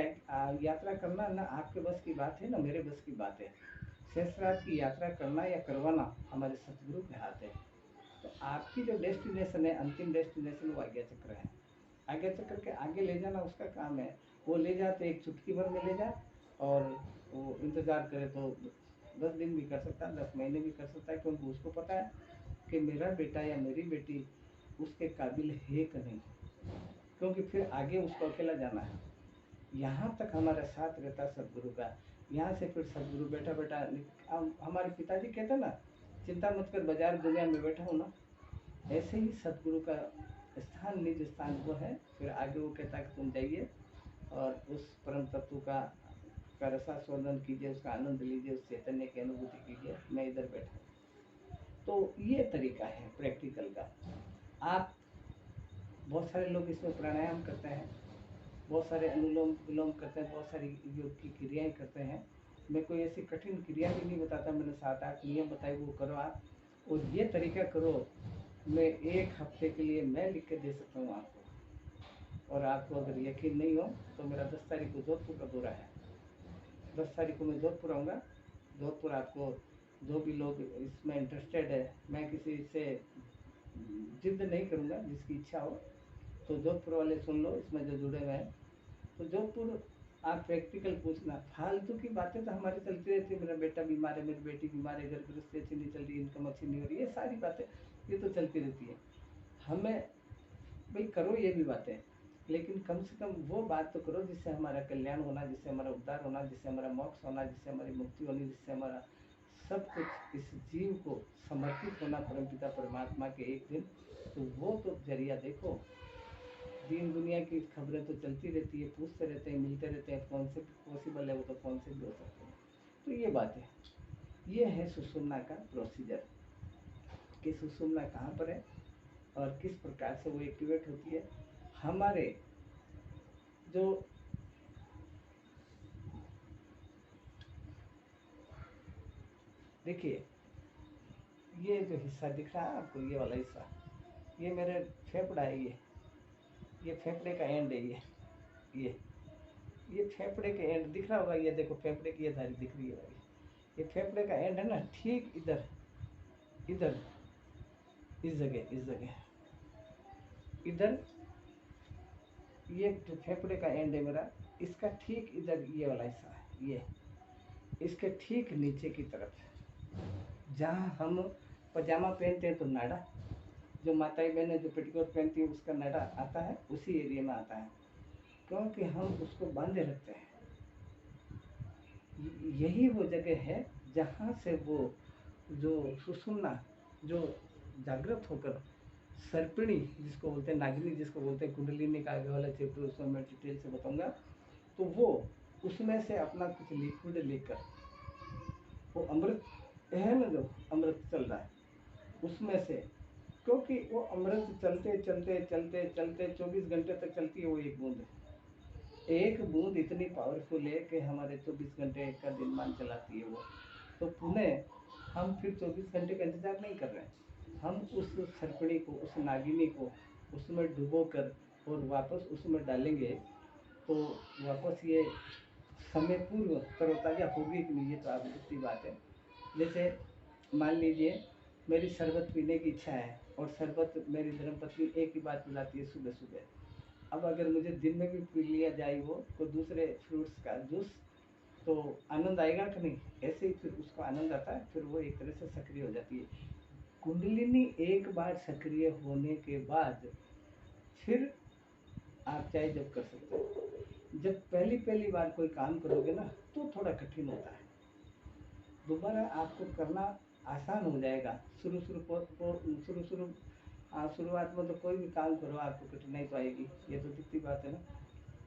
S3: यात्रा करना ना आपके बस की बात है ना मेरे बस की बात है। सहस्त्रार की यात्रा करना या करवाना हमारे सतगुरु के हाथ है। तो आपकी जो डेस्टिनेशन है, अंतिम डेस्टिनेशन, वो आज्ञा चक्र है। आज्ञा चक्र के आगे ले जाना उसका काम है। वो ले जा तो एक चुटकी भर में ले जा, और वो इंतज़ार करे तो 10 दिन भी कर सकता है, 10 महीने भी कर सकता है, क्योंकि उसको पता है कि मेरा बेटा या मेरी बेटी उसके काबिल है कि नहीं, क्योंकि फिर आगे उसको अकेला जाना है। यहाँ तक हमारा साथ रहता है सदगुरु का। यहाँ से फिर सदगुरु बेटा बेटा, हमारे पिताजी कहते ना, चिंता मत कर बाजार दुनिया में बैठा हूँ ना, ऐसे ही सदगुरु का स्थान निज स्थान वो है। फिर आगे वो कहता है कि तुम जाइए और उस परम तत्व का रसास्वादन कीजिए, उसका आनंद लीजिए, उस चैतन्य की अनुभूति कीजिए, मैं इधर बैठा हूँ। तो ये तरीका है प्रैक्टिकल का। आप बहुत सारे लोग इसमें प्राणायाम करते हैं, बहुत सारे अनुलोम विलोम करते हैं, बहुत सारी योग की क्रियाएं करते हैं। मैं कोई ऐसी कठिन क्रिया भी नहीं बताता, मैंने 7-8 नियम बताए, वो करो आप, और ये तरीका करो। मैं 1 हफ्ते के लिए मैं लिख के दे सकता हूँ आपको। और आपको अगर यकीन नहीं हो तो मेरा 10 तारीख को जोधपुर का दौरा है। 10 तारीख को मैं जोधपुर आऊँगा। जोधपुर आपको जो भी लोग इसमें इंटरेस्टेड है, मैं किसी से जिद नहीं करूँगा, जिसकी इच्छा हो तो जोधपुर वाले सुन लो, इसमें जो जुड़े हुए हैं। तो जोधपुर आप प्रैक्टिकल पूछना, फालतू की बातें तो हमारी चलती रहती है, मेरा बेटा बीमार है, मेरी बेटी बीमार है, घर गृहस्थी अच्छी नहीं चल रही, इनकम अच्छी नहीं हो रही, ये सारी बातें ये तो चलती रहती है। हमें भाई करो ये भी बातें, लेकिन कम से कम वो बात तो करो जिससे हमारा कल्याण होना, जिससे हमारा उद्धार होना, जिससे हमारा मोक्ष होना, जिससे हमारी मुक्ति होनी, जिससे हमारा सब कुछ इस जीव को समर्पित होना परमपिता परमात्मा के एक दिन। तो वो तो जरिया देखो। दीन दुनिया की खबरें तो चलती रहती है, पूछते रहते हैं, मिलते रहते हैं, कौन से पॉसिबल है, वो तो कौन से भी हो सकते हैं। तो ये बात है, ये है सुषुम्ना का प्रोसीजर कि सुषुम्ना कहाँ पर है और किस प्रकार से वो एक्टिवेट होती है। हमारे जो देखिए, ये जो हिस्सा दिख रहा है आपको, ये वाला हिस्सा, ये मेरे फेफड़ा है, ये फेफड़े का एंड है, ये ये फेफड़े के एंड दिख रहा होगा, ये देखो फेफड़े की ये धारी दिख रही है भाई, ये फेफड़े का एंड है ना, ठीक इधर इधर इस जगह इधर, ये जो फेफड़े का एंड है मेरा, इसका ठीक इधर ये वाला हिस्सा है, ये इसके ठीक नीचे की तरफ, जहाँ हम पजामा पहनते हैं तो नाड़ा, जो माताएं बहनें जो पेटीकोट पहनती है उसका नाड़ा आता है, उसी एरिया में आता है, क्योंकि हम उसको बांधे रखते हैं। यही वो जगह है जहाँ से वो जो सुषुम्ना जो जागृत होकर सर्पिणी जिसको बोलते हैं, नागिनी जिसको बोलते हैं, कुंडलिनी का आगे वाला चैप्टर उसमें मैं डिटेल से बताऊंगा। तो वो उसमें से अपना कुछ लिक्विड लेकर, वो अमृत है ना, जो अमृत चल रहा है उसमें से, क्योंकि वो अमृत चलते चलते चलते चलते 24 घंटे तक चलती है वो एक बूंद इतनी पावरफुल है कि हमारे 24 घंटे का दिन मान चलाती है वो। तो पुनः हम फिर 24 घंटे का इंतजार नहीं कर रहे हैं, हम उस सर्पणी को, उस नागिनी को उसमें डुबो कर और वापस उसमें डालेंगे, तो वापस ये समय पूर्व तरोताज़ा होगी कि नहीं, ये तो आप दूसरी बात है। जैसे मान लीजिए मेरी शरबत पीने की इच्छा है, और शरबत मेरी धर्मपत्नी एक ही बात पिलाती है सुबह सुबह। अब अगर मुझे दिन में भी पी लिया जाए वो कोई दूसरे फ्रूट्स का जूस, तो आनंद आएगा कि नहीं? ऐसे ही फिर उसको आनंद आता है, फिर वो एक तरह से सक्रिय हो जाती है। कुंडलिनी एक बार सक्रिय होने के बाद फिर आप चाहे जब कर सकते हो। जब पहली बार कोई काम करोगे ना तो थोड़ा कठिन होता है, दोबारा आपको करना आसान हो जाएगा। शुरुआत में तो कोई भी काम करो आपको कठिनाई तो आएगी, ये तो दिखती बात है ना।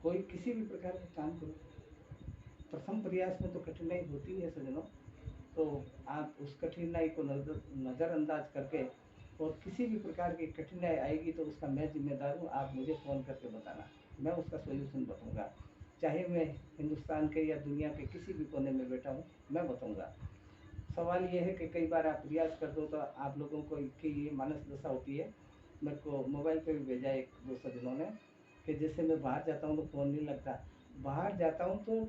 S3: कोई किसी भी प्रकार का काम करो, प्रथम प्रयास में तो कठिनाई होती है सजनों। तो आप उस कठिनाई को नज़रअंदाज करके, और किसी भी प्रकार की कठिनाई आएगी तो उसका मैं जिम्मेदार हूँ, आप मुझे फ़ोन करके बताना, मैं उसका सोल्यूशन बताऊँगा। चाहे मैं हिंदुस्तान के या दुनिया के किसी भी कोने में बैठा हूँ, मैं बताऊँगा। सवाल ये है कि कई बार आप प्रयास कर दो तो आप लोगों को की ये मानस दशा होती है। मेरे को मोबाइल पे भी भेजा एक दो सज्जनों ने कि जैसे मैं बाहर जाता हूँ तो फ़ोन नहीं लगता, बाहर जाता हूँ तो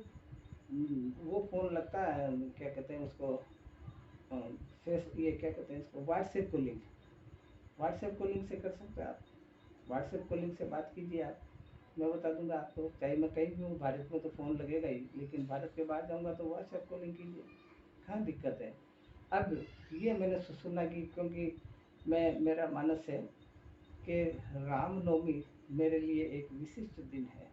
S3: वो फ़ोन लगता है, क्या कहते हैं उसको, फेस ये क्या कहते हैं इसको, व्हाट्सएप कॉलिंग। व्हाट्सएप कॉलिंग से कर सकते हैं आप, व्हाट्सएप कॉलिंग से बात कीजिए आप, मैं बता दूंगा आपको। चाहे मैं कहीं भी हूँ, भारत में तो फ़ोन लगेगा ही, लेकिन भारत के बाहर जाऊँगा तो व्हाट्सएप कॉलिंग कीजिए, कहाँ दिक्कत है। अब ये मैंने सुना कि क्योंकि मेरा मानस है कि रामनवमी मेरे लिए एक विशिष्ट दिन है।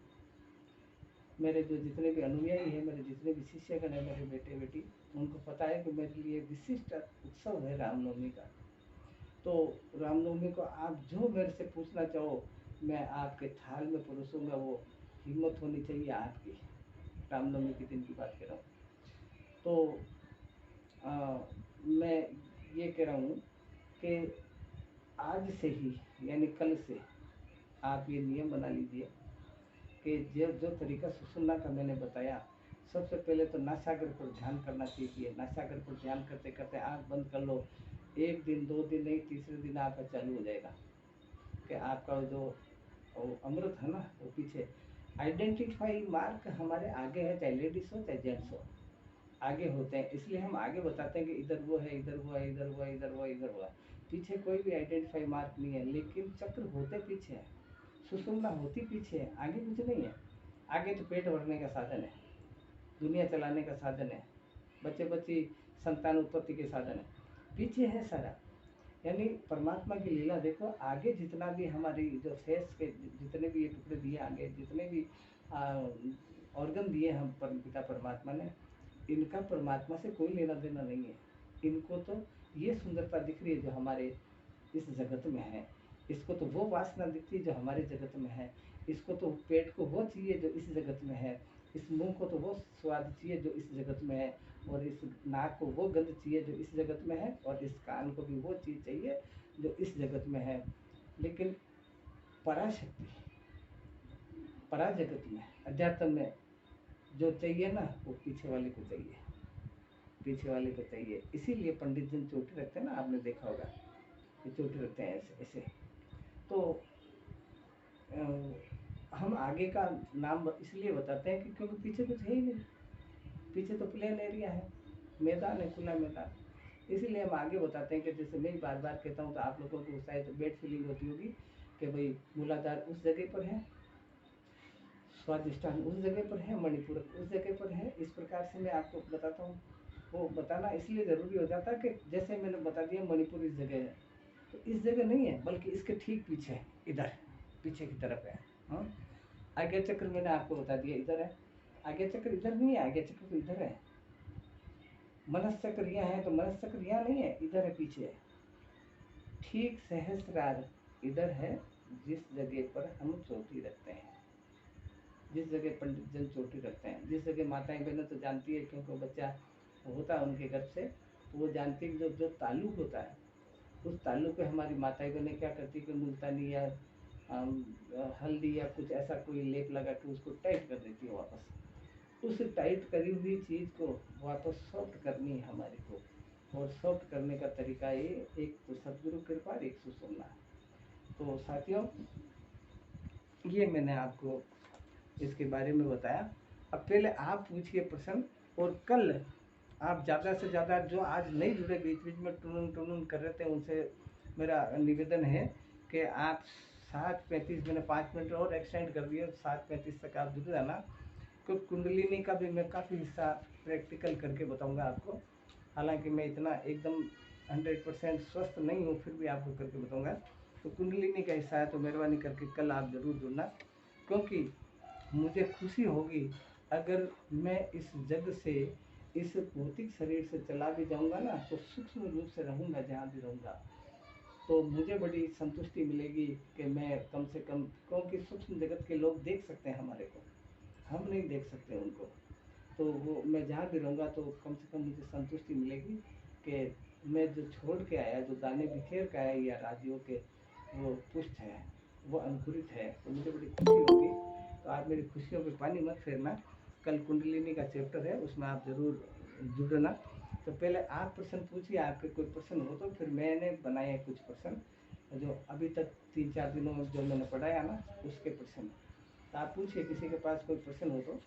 S3: मेरे जो जितने भी अनुयायी हैं, मेरे जितने भी शिष्यगण हैं, मेरे बेटे बेटी, उनको पता है कि मेरे लिए विशिष्ट उत्सव है रामनवमी का। तो रामनवमी को आप जो मेरे से पूछना चाहो मैं आपके थाल में परोसूंगा, वो हिम्मत होनी चाहिए आपकी। रामनवमी के दिन की बात कर रहा हूँ। तो मैं ये कह रहा हूँ कि आज से ही यानी कल से आप ये नियम बना लीजिए कि जो तरीका सुसुम्ना का मैंने बताया, सबसे पहले तो नासागर पर ध्यान करना सीखिए। नासागर पर ध्यान करते करते आँख बंद कर लो, एक दिन दो दिन नहीं, तीसरे दिन आपका चालू हो जाएगा कि आपका जो अमृत है ना वो पीछे। आइडेंटिफाई मार्क हमारे आगे है, चाहे लेडीज हो चाहे जेंट्स हो, आगे होते हैं, इसलिए हम आगे बताते हैं कि इधर वो है, इधर वो है, इधर वो है, इधर वो है, इधर वो है। पीछे कोई भी आइडेंटिफाई मार्क नहीं है, लेकिन चक्र होते पीछे है, सुषुम्ना होती पीछे है, आगे कुछ नहीं है। आगे तो पेट भरने का साधन है, दुनिया चलाने का साधन है, बच्चे बच्ची संतान उत्पत्ति के साधन है, पीछे है सारा। यानी परमात्मा की लीला देखो, आगे जितना भी हमारी जो फेस के जितने भी ये टुकड़े दिए, आगे जितने भी ऑर्गन दिए हम पिता परमात्मा ने, इनका परमात्मा से कोई लेना देना नहीं है। इनको तो ये सुंदरता दिख रही है जो हमारे इस जगत में है, इसको तो वो वासना दिखती है जो हमारे जगत में है, इसको तो पेट को वो चाहिए जो इस जगत में है, इस मुंह को तो वो स्वाद चाहिए जो इस जगत में है, और इस नाक को वो गंध चाहिए जो इस जगत में है, और इस कान को भी वो चीज़ चाहिए जो इस जगत में है। लेकिन पराशक्ति, परा जगत में, अध्यात्म में जो चाहिए ना वो पीछे वाले को चाहिए, पीछे वाले को चाहिए। इसीलिए पंडित जन चोटी रखते हैं ना, आपने देखा होगा, ये चोटी रखते हैं ऐसे ऐसे। तो हम आगे का नाम इसलिए बताते हैं कि क्योंकि पीछे कुछ है ही नहीं, पीछे तो प्लेन एरिया है, मैदान है, खुला मैदान। इसीलिए हम आगे बताते हैं कि जैसे मैं बार बार कहता हूँ तो आप लोगों को शायद बैड फीलिंग होती होगी कि भाई मूलाधार उस जगह पर है, स्वादिष्टान उस जगह पर है, मणिपुर उस जगह पर है। इस प्रकार से मैं आपको बताता हूँ, वो बताना इसलिए ज़रूरी हो जाता है कि जैसे मैंने बता दिया मणिपुर इस जगह है, तो इस जगह नहीं है बल्कि इसके ठीक पीछे, इधर पीछे की तरफ है। हाँ, आगे चक्र मैंने आपको बता दिया इधर है, आगे चक्र इधर नहीं है, आगे चक्र तो इधर है। मनस चक्र यहाँ है तो मनस चक्र यहाँ नहीं है, इधर है, पीछे है। ठीक सहस्त्रार इधर है, जिस जगह पर हम चोटी रखते हैं, जिस जगह पंडित जन चोटी रखते हैं, जिस जगह माताएं बहनें तो जानती है क्योंकि बच्चा होता है उनके गर्भ से, तो वो जानती है कि जो ताल्लुक होता है, उस ताल्लुक पे हमारी माताएं बहनें क्या करती है कि मुल्तानी या हल्दी या कुछ ऐसा कोई लेप लगा के उसको टाइट कर देती है वापस। उस टाइट करी हुई चीज़ को वापस सॉफ्ट करनी है हमारे को, और सॉफ्ट करने का तरीका ये, एक तो सदगुरु कृपा, एक सुसुम्ना। तो साथियों, ये मैंने आपको इसके बारे में बताया। अब पहले आप पूछिए प्रश्न, और कल आप ज़्यादा से ज़्यादा जो आज नहीं जुड़े, बीच बीच में टुन टुन कर रहे थे, उनसे मेरा निवेदन है कि आप 7:35, मैंने 5 मिनट और एक्सटेंड कर दिए, 7:35 तक आप जुड़ जाना। क्योंकि कुंडलिनी का भी मैं काफ़ी हिस्सा प्रैक्टिकल करके बताऊंगा आपको। हालांकि मैं इतना एकदम 100% स्वस्थ नहीं हूँ, फिर भी आपको करके बताऊंगा। तो कुंडलिनी का हिस्सा है, तो मेहरबानी करके कल आप ज़रूर जुड़ना, क्योंकि मुझे खुशी होगी अगर मैं इस जग से, इस भौतिक शरीर से चला भी जाऊंगा ना, तो सूक्ष्म रूप से रहूंगा जहाँ भी रहूंगा, तो मुझे बड़ी संतुष्टि मिलेगी कि मैं कम से कम, क्योंकि सूक्ष्म जगत के लोग देख सकते हैं हमारे को, हम नहीं देख सकते उनको, तो वो मैं जहाँ भी रहूँगा तो कम से कम मुझे संतुष्टि मिलेगी कि मैं जो छोड़ के आया, जो दाने बिखेर के आया या राजियों के, वो पुष्ट है, वो अंकुरित है, तो मुझे बड़ी खुशी होगी। तो आप मेरी खुशियों पे पानी मत फेरना। कल कुंडलिनी का चैप्टर है, उसमें आप जरूर जुड़ना। तो पहले आप प्रश्न पूछिए, आपके कोई प्रश्न हो तो, फिर मैंने बनाए कुछ प्रश्न जो अभी तक 3-4 दिनों में जो मैंने पढ़ाया ना, उसके प्रश्न। तो आप पूछिए, किसी के पास कोई प्रश्न हो तो,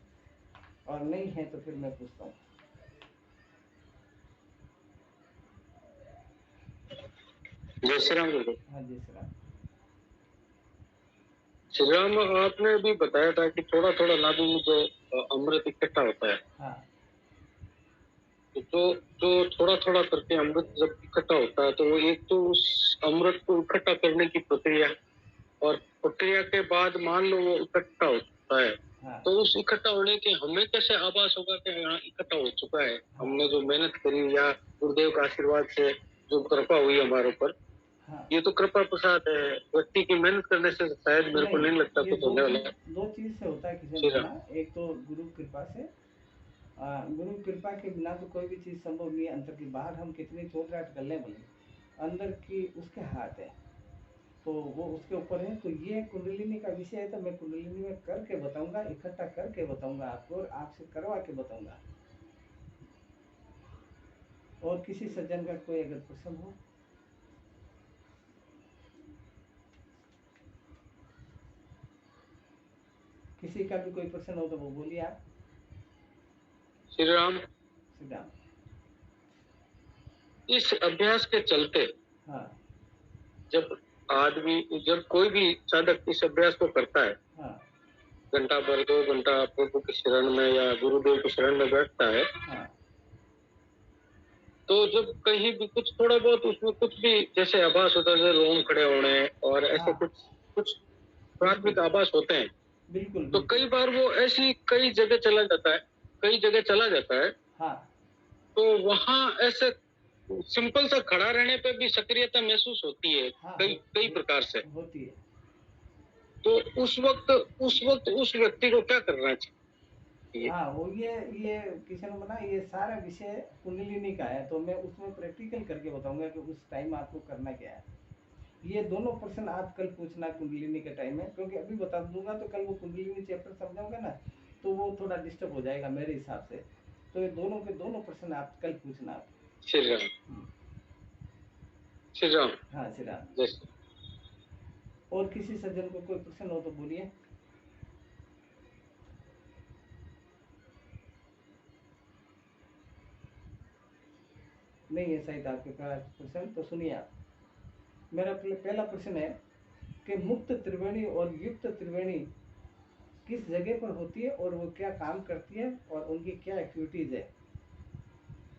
S3: और नहीं है तो फिर मैं पूछता हूँ।
S2: जय श्री राम गुरुदेव।
S3: हाँ जी सर।
S2: श्री राम, आपने अभी बताया था कि थोड़ा थोड़ा नाभि में जो अमृत इकट्ठा होता है,
S3: हाँ
S2: तो जो थोड़ा थोड़ा करके अमृत जब इकट्ठा होता है, तो वो एक तो उस अमृत को इकट्ठा करने की प्रक्रिया, और प्रक्रिया के बाद मान लो वो इकट्ठा होता है,
S3: हाँ
S2: तो उस इकट्ठा होने के हमें कैसे आभास होगा कि यहाँ इकट्ठा हो चुका है,
S3: हाँ
S2: हमने जो मेहनत करी या गुरुदेव का आशीर्वाद से जो कृपा हुई हमारे ऊपर,
S3: हाँ।
S2: ये तो कृपा प्रसाद है। व्यक्ति की मेहनत करने से शायद मेरे को
S3: नहीं,
S2: नहीं लगता
S3: ये
S2: कुछ होने वाला है।
S3: दो चीज से होता है किशन
S2: श्री राम।
S3: भावना। एक तो गुरु कृपा से, गुरु कृपा के बिना तो कोई भी चीज संभव नहीं है। अंतर की बाहर हम कितनी चोट-राट कर लें भले, अंदर की उसके हाथ है, तो वो उसके ऊपर है। तो ये कुंडलिनी का विषय है, तो मैं कुंडलिनी में करके बताऊंगा, इकट्ठा करके बताऊंगा आपको, और आपसे करवा के बताऊंगा। और किसी सज्जन का कोई अगर प्रश्न हो। किसी का भी कोई प्रश्न हो तो वो बोलिए आप।
S2: श्री राम,
S3: श्री राम।
S2: इस अभ्यास के चलते
S3: हाँ
S2: जब जब कोई भी साधक इस अभ्यास को करता है,
S3: हाँ
S2: घंटा भर 2 घंटा प्रभु की शरण में या गुरुदेव की शरण में बैठता है,
S3: हाँ
S2: तो जब कहीं भी कुछ थोड़ा बहुत उसमें कुछ भी जैसे आभास होता है, जैसे रोम खड़े होने और ऐसे
S3: हाँ,
S2: कुछ कुछ
S3: बिल्कुल
S2: प्राथमिक आभास होते हैं,
S3: बिल्कुल
S2: तो
S3: बिल्कुल।
S2: कई बार वो ऐसी कई जगह चला जाता है, कई जगह चला जाता है,
S3: हाँ
S2: तो वहां ऐसे सिंपल सा खड़ा रहने पे भी सक्रियता महसूस होती है
S3: हाँ,
S2: कई कई प्रकार से।
S3: होती है।
S2: तो उस वक्त उस व्यक्ति को क्या करना चाहिए?
S3: हाँ, वो ये किशन बना, ये सारा विषय कुंडलिनी का है, तो मैं उसमें प्रैक्टिकल करके बताऊंगा कि उस टाइम आपको करना क्या है। ये दोनों प्रश्न आप कल पूछना कुंडलिनी के टाइम में, क्योंकि अभी बता दूंगा तो कल वो कुंडलिनी चैप्टर समझाऊंगा ना, तो वो थोड़ा डिस्टर्ब हो जाएगा मेरे हिसाब से। तो ये दोनों के दोनों प्रश्न आप कल पूछना आप।
S2: श्री राम।
S3: हम्म,
S2: श्री राम।
S3: हाँ श्री राम।
S2: जय श्री
S3: और किसी सज्जन को कोई प्रश्न हो तो बोलिए। नहीं है शायद आपके पास प्रश्न, तो सुनिए आप। मेरा पहला प्रश्न है कि मुक्त त्रिवेणी और युक्त त्रिवेणी किस जगह पर होती है और वो क्या काम करती है और उनकी क्या एक्टिविटीज है।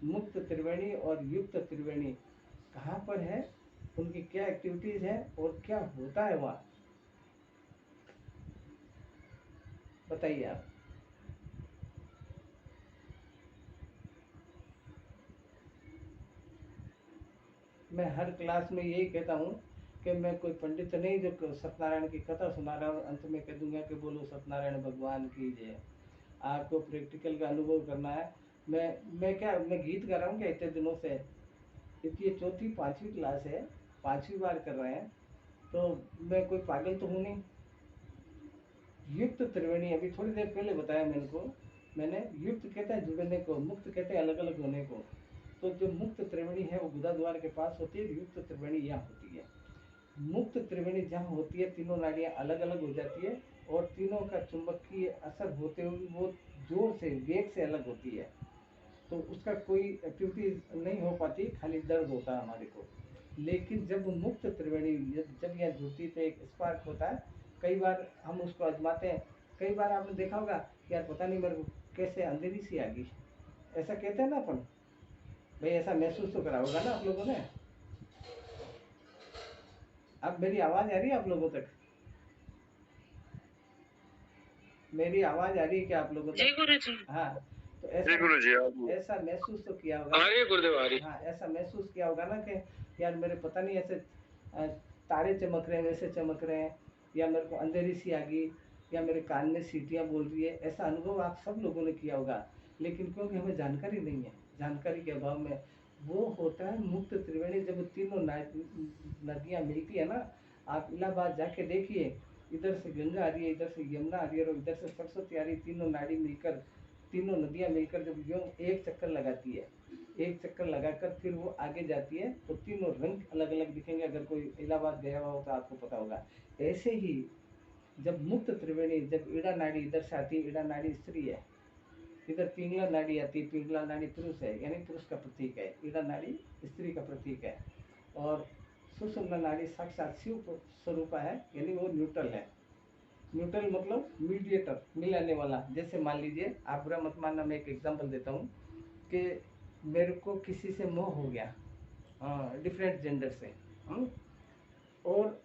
S3: मुक्त त्रिवेणी और युक्त त्रिवेणी कहाँ पर है, उनकी क्या एक्टिविटीज है और क्या होता है वहाँ, बताइए आप। मैं हर क्लास में यही कहता हूँ कि मैं कोई पंडित तो नहीं जो सत्यनारायण की कथा सुना रहा हूँ, अंत में कह दूंगा कि बोलो सत्यनारायण भगवान की जय। आपको प्रैक्टिकल का अनुभव करना है। मैं गीत गा रहा हूँ क्या इतने दिनों से, क्योंकि ये चौथी 5वीं क्लास है, 5वीं बार कर रहे हैं, तो मैं कोई पागल तो हूँ नहीं। युक्त त्रिवेणी अभी थोड़ी देर पहले बताया मैंने युक्त कहते हैं जुड़ने को, मुक्त कहते हैं अलग अलग होने को। तो जो मुक्त त्रिवेणी है वो गुदा द्वार के पास होती है, युक्त त्रिवेणी यहाँ होती है। मुक्त त्रिवेणी जहाँ होती है, तीनों नाड़ियाँ अलग अलग हो जाती है, और तीनों का चुंबकीय असर होते हुए वो जोर से वेग से अलग होती है, तो उसका कोई एक्टिविटी नहीं हो पाती, खाली दर्द होता है हमारे को। लेकिन जब मुक्त त्रिवेणी जब यह जुड़ती तो एक स्पार्क होता है। कई बार हम उसको आजमाते हैं। कई बार आपने देखा होगा कि यार पता नहीं मेरे को कैसे अंधेरी सी आ गई, ऐसा कहते हैं ना अपन। भाई ऐसा महसूस तो करा होगा ना आप लोगों ने। अब मेरी आवाज़ आ रही है आप लोगों तक? मेरी आवाज आ रही है क्या आप लोगों
S2: जी
S3: तक?
S2: गुरु जी।
S3: हाँ, तो
S2: जी
S3: ऐसा
S2: गुरु जी, आप
S3: ऐसा महसूस तो किया
S2: आ
S3: होगा।
S2: रही है गुरुदेव, आ रही है।
S3: हाँ, ऐसा महसूस किया होगा ना कि यार मेरे पता नहीं ऐसे तारे चमक रहे हैं, वैसे चमक रहे हैं, या मेरे को अंधेरी सी आ गई, या मेरे कान में सीटियाँ बोल रही है। ऐसा अनुभव आप सब लोगों ने किया होगा, लेकिन क्योंकि हमें जानकारी नहीं है, जानकारी के अभाव में वो होता है मुक्त त्रिवेणी। जब तीनों नदियाँ मिलती है ना, आप इलाहाबाद जाके देखिए, इधर से गंगा आ रही है, इधर से यमुना आ रही है और इधर से सरस्वती आ रही है। तीनों नाड़ी मिलकर, तीनों नदियाँ मिलकर जब यूं एक चक्कर लगाती है, एक चक्कर लगाकर फिर वो आगे जाती है, तो तीनों रंग अलग अलग दिखेंगे। अगर कोई इलाहाबाद गया हुआ हो तो आपको पता होगा। ऐसे ही जब मुक्त त्रिवेणी, जब ईड़ा नाड़ी इधर से आती है, ईड़ा नाड़ी स्त्री है, इधर पिंगला नाड़ी आती है, पिंगला नाड़ी पुरुष है, यानी पुरुष का प्रतीक है, ईड़ा नाड़ी स्त्री का प्रतीक है, और सुषुम्ना नाड़ी साक्षात शिव स्वरूपा है, यानी वो न्यूट्रल है। न्यूट्रल मतलब मीडिएटर, मिलाने वाला। जैसे मान लीजिए, आप बुरा मत मानना, मैं एक एग्जांपल देता हूँ कि मेरे को किसी से मोह हो गया, डिफरेंट जेंडर से, और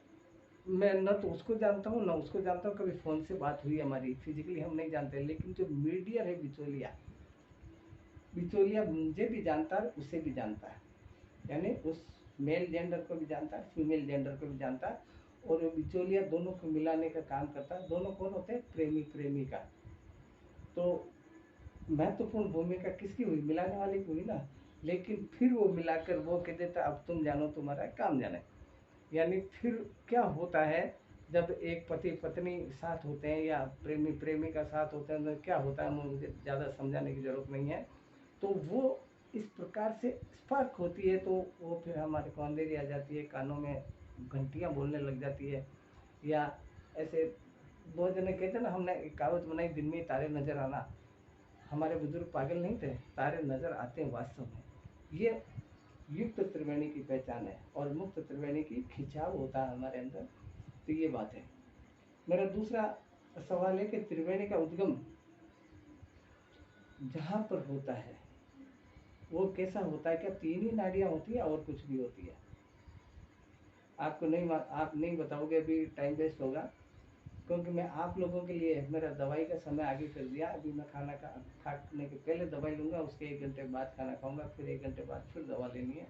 S3: मैं न तो उसको जानता हूँ, न उसको जानता हूँ, कभी फ़ोन से बात हुई हमारी, फिजिकली हम नहीं जानते, लेकिन जो मीडियर है, बिचौलिया, बिचौलिया मुझे भी जानता है, उसे भी जानता है, यानी उस मेल जेंडर को भी जानता है, फीमेल जेंडर को भी जानता है, और वो बिचौलिया दोनों को मिलाने का काम करता है। दोनों कौन होते हैं? प्रेमी प्रेमिका। तो महत्वपूर्ण भूमिका किसकी हुई? मिलाने वाली की हुई ना। लेकिन फिर वो मिलाकर वो कह देता अब तुम जानो, तुम्हारा काम जाने। यानी फिर क्या होता है, जब एक पति पत्नी साथ होते हैं या प्रेमी प्रेमिका साथ होते हैं, तो क्या होता है, मुझे ज़्यादा समझाने की ज़रूरत नहीं है। तो वो इस प्रकार से स्पार्क होती है, तो वो फिर हमारे को अंधेरी आ जाती है, कानों में घंटियाँ बोलने लग जाती है, या ऐसे बहुत जने कहते हैं ना, हमने एक कहावत बनाई, दिन में तारे नजर आना। हमारे बुजुर्ग पागल नहीं थे, तारे नजर आते हैं वास्तव में। ये युक्त त्रिवेणी की पहचान है, और मुक्त त्रिवेणी की खिंचाव होता है हमारे अंदर। तो ये बात है। मेरा दूसरा सवाल है कि त्रिवेणी का उद्गम जहाँ पर होता है वो कैसा होता है? क्या तीन ही नाड़ियाँ होती है और कुछ भी होती है? आपको नहीं, आप नहीं बताओगे, अभी टाइम वेस्ट होगा, क्योंकि मैं आप लोगों के लिए मेरा दवाई का समय आगे कर दिया। अभी मैं खाने के पहले दवाई लूँगा, उसके 1 घंटे बाद खाना खाऊंगा, फिर 1 घंटे बाद फिर दवा लेनी है,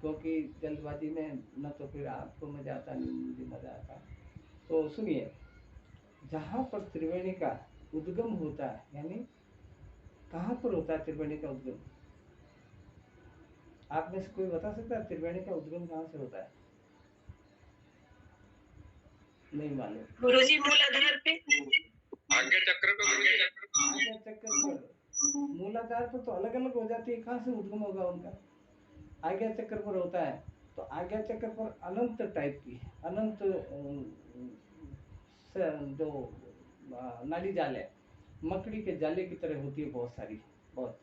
S3: क्योंकि जल्दबाजी में न तो फिर आपको मज़ा आता, नहीं मुझे मज़ा आता। तो सुनिए, जहाँ पर त्रिवेणी का उद्गम होता है, यानी कहाँ पर होता है त्रिवेणी का उद्गम? आप में से कोई बता सकता है त्रिवेणी का उद्गम कहाँ से होता है? नहीं मालूम।
S2: गुरुजी मूलाधार पे, आज्ञा चक्र पे,
S3: आज्ञा चक्र पर, मूलाधार पर तो अलग अलग हो जाती है, कहाँ से उद्गम होगा उनका? आज्ञा चक्र पर होता है, तो आज्ञा चक्र पर अनंत टाइप की, अनंत जो नाड़ी जाल है, मकड़ी के जाले की तरह होती है, बहुत सारी, बहुत।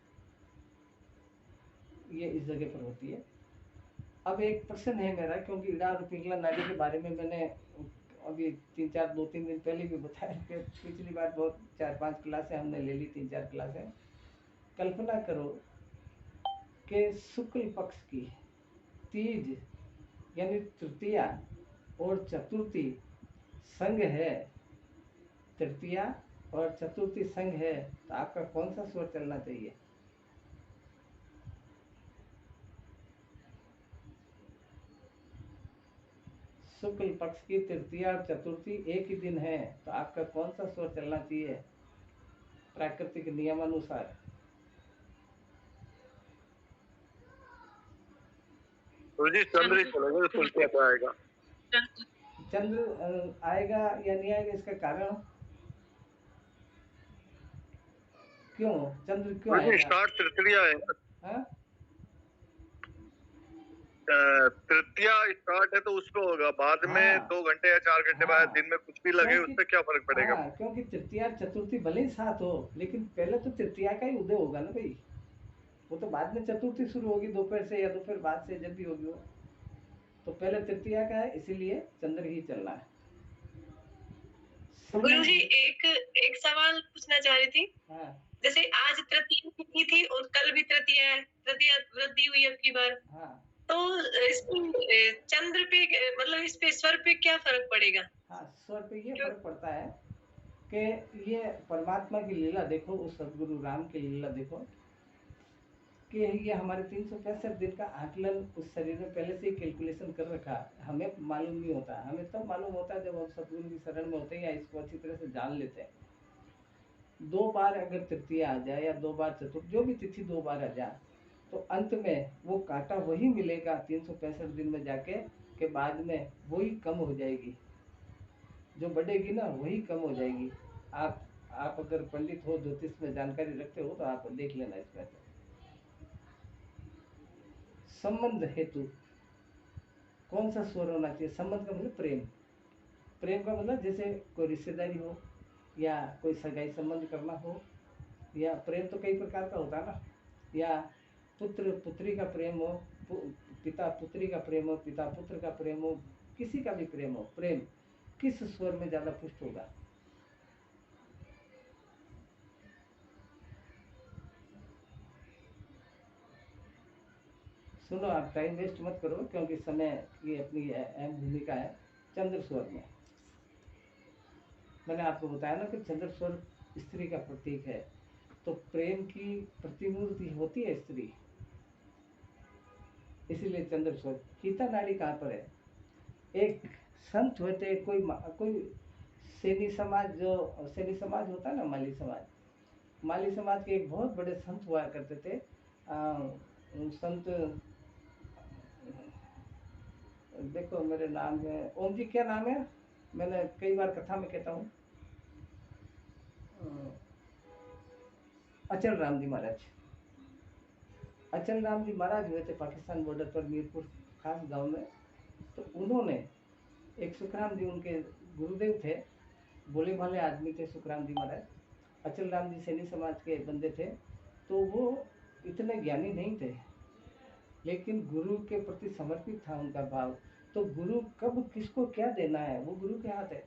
S3: ये इस जगह पर होती है। अब एक प्रश्न है मेरा, क्योंकि ईड़ा और पिंगला नाड़ी के बारे में मैंने अभी 2-3 दिन पहले भी बताया कि पिछली बार बहुत 4-5 क्लासें हमने ले ली, 3-4 क्लासें। कल्पना करो कि शुक्ल पक्ष की तीज यानी तृतीया और चतुर्थी संग है, तृतीया और चतुर्थी संग है, तो आपका कौन सा स्वर चलना चाहिए? शुक्ल पक्ष की तृतीया और चतुर्थी एक ही दिन है, तो आपका कौन सा स्वर चलना चाहिए प्राकृतिक नियमानुसार?
S2: तो जी चंद्र ही चलेगा, जो तुलसिया पे आएगा।
S3: चंद्र आएगा या नहीं आएगा, इसका कारण क्यों? चंद्र क्यों आएगा?
S2: स्टार्ट तृतीया है,
S3: हाँ?
S2: तृतीया स्टार्ट है तो उस पे होगा, बाद में
S3: हाँ,
S2: 2 घंटे या 4 घंटे बाद
S3: हाँ,
S2: दिन में कुछ भी लगे,
S3: क्योंकि
S2: उससे क्या फर्क पड़ेगा?
S3: हाँ, क्योंकि तृतीया और चतुर्थी भले ही साथ हो, लेकिन पहले तो तृतीया का ही उदय होगा ना भाई। वो तो बाद में चतुर्थी शुरू होगी, दोपहर से या दोपहर बाद से, जब भी होगी वो। तो पहले तृतीया का है, इसीलिए चंद्र ही चलना है।
S2: गुरुजी एक एक सवाल पूछना चाह रही थी।
S3: हाँ,
S2: जैसे आज तृतीया तिथि थी और कल भी तृतीया है, तृतीया वृद्धि हुई अब की बार,
S3: हाँ,
S2: तो चंद्र पे मतलब इस पे स्वर पे क्या फर्क पड़ेगा?
S3: हाँ, स्वर पे ये फर्क पड़ता है कि ये परमात्मा की लीला देखो, उस सदगुरु राम की लीला देखो कि ये हमारे 365 दिन का आकलन उस शरीर में पहले से ही कैलकुलेशन कर रखा है। हमें मालूम नहीं होता, हमें तब मालूम होता है जब हम सदगुरु की शरण में होते हैं या इसको अच्छी तरह से जान लेते हैं। 2 बार अगर तृतीया आ जाए या 2 बार चतुर्थ, जो भी तिथि 2 बार आ जाए, तो अंत में वो कांटा वही मिलेगा 365 दिन में जाके, के बाद में वही कम हो जाएगी, जो बढ़ेगी ना वही कम हो जाएगी। आप अगर पंडित हो, ज्योतिष में जानकारी रखते हो, तो आप देख लेना इसमें। तो संबंध हेतु कौन सा स्वर होना चाहिए? संबंध का मतलब प्रेम। प्रेम का मतलब जैसे कोई रिश्तेदारी हो या कोई सगाई संबंध करना हो, या प्रेम तो कई प्रकार का होता है ना, या पुत्र पुत्री का प्रेम हो, पिता पुत्री का प्रेम हो, पिता पुत्र का प्रेम हो, किसी का भी प्रेम हो। प्रेम किस स्वर में ज्यादा पुष्ट होगा? सुनो, आप टाइम वेस्ट मत करो, क्योंकि समय की अपनी अहम भूमिका है। चंद्र स्वर में मैंने आपको बताया ना कि चंद्र स्वर स्त्री का प्रतीक है, तो प्रेम की प्रतिमूर्ति होती है स्त्री, इसीलिए चंद्र स्वर। फीता नाड़ी कहाँ पर है? एक संत होते, कोई सैनी समाज, जो सैनी समाज होता है ना, माली समाज, माली समाज के एक बहुत बड़े संत हुआ करते थे। संत, देखो मेरे नाम है ओम जी, क्या नाम है? मैंने कई बार कथा में कहता हूँ, अचल राम जी महाराज। अचल राम जी महाराज हुए थे पाकिस्तान बॉर्डर पर, मीरपुर खास गांव में। तो उन्होंने, एक सुखराम जी उनके गुरुदेव थे, भोले भाले आदमी थे सुखराम जी महाराज। अचल राम जी सैनी समाज के बंदे थे, तो वो इतने ज्ञानी नहीं थे, लेकिन गुरु के प्रति समर्पित था उनका भाव। तो गुरु कब किसको क्या देना है वो गुरु के हाथ है।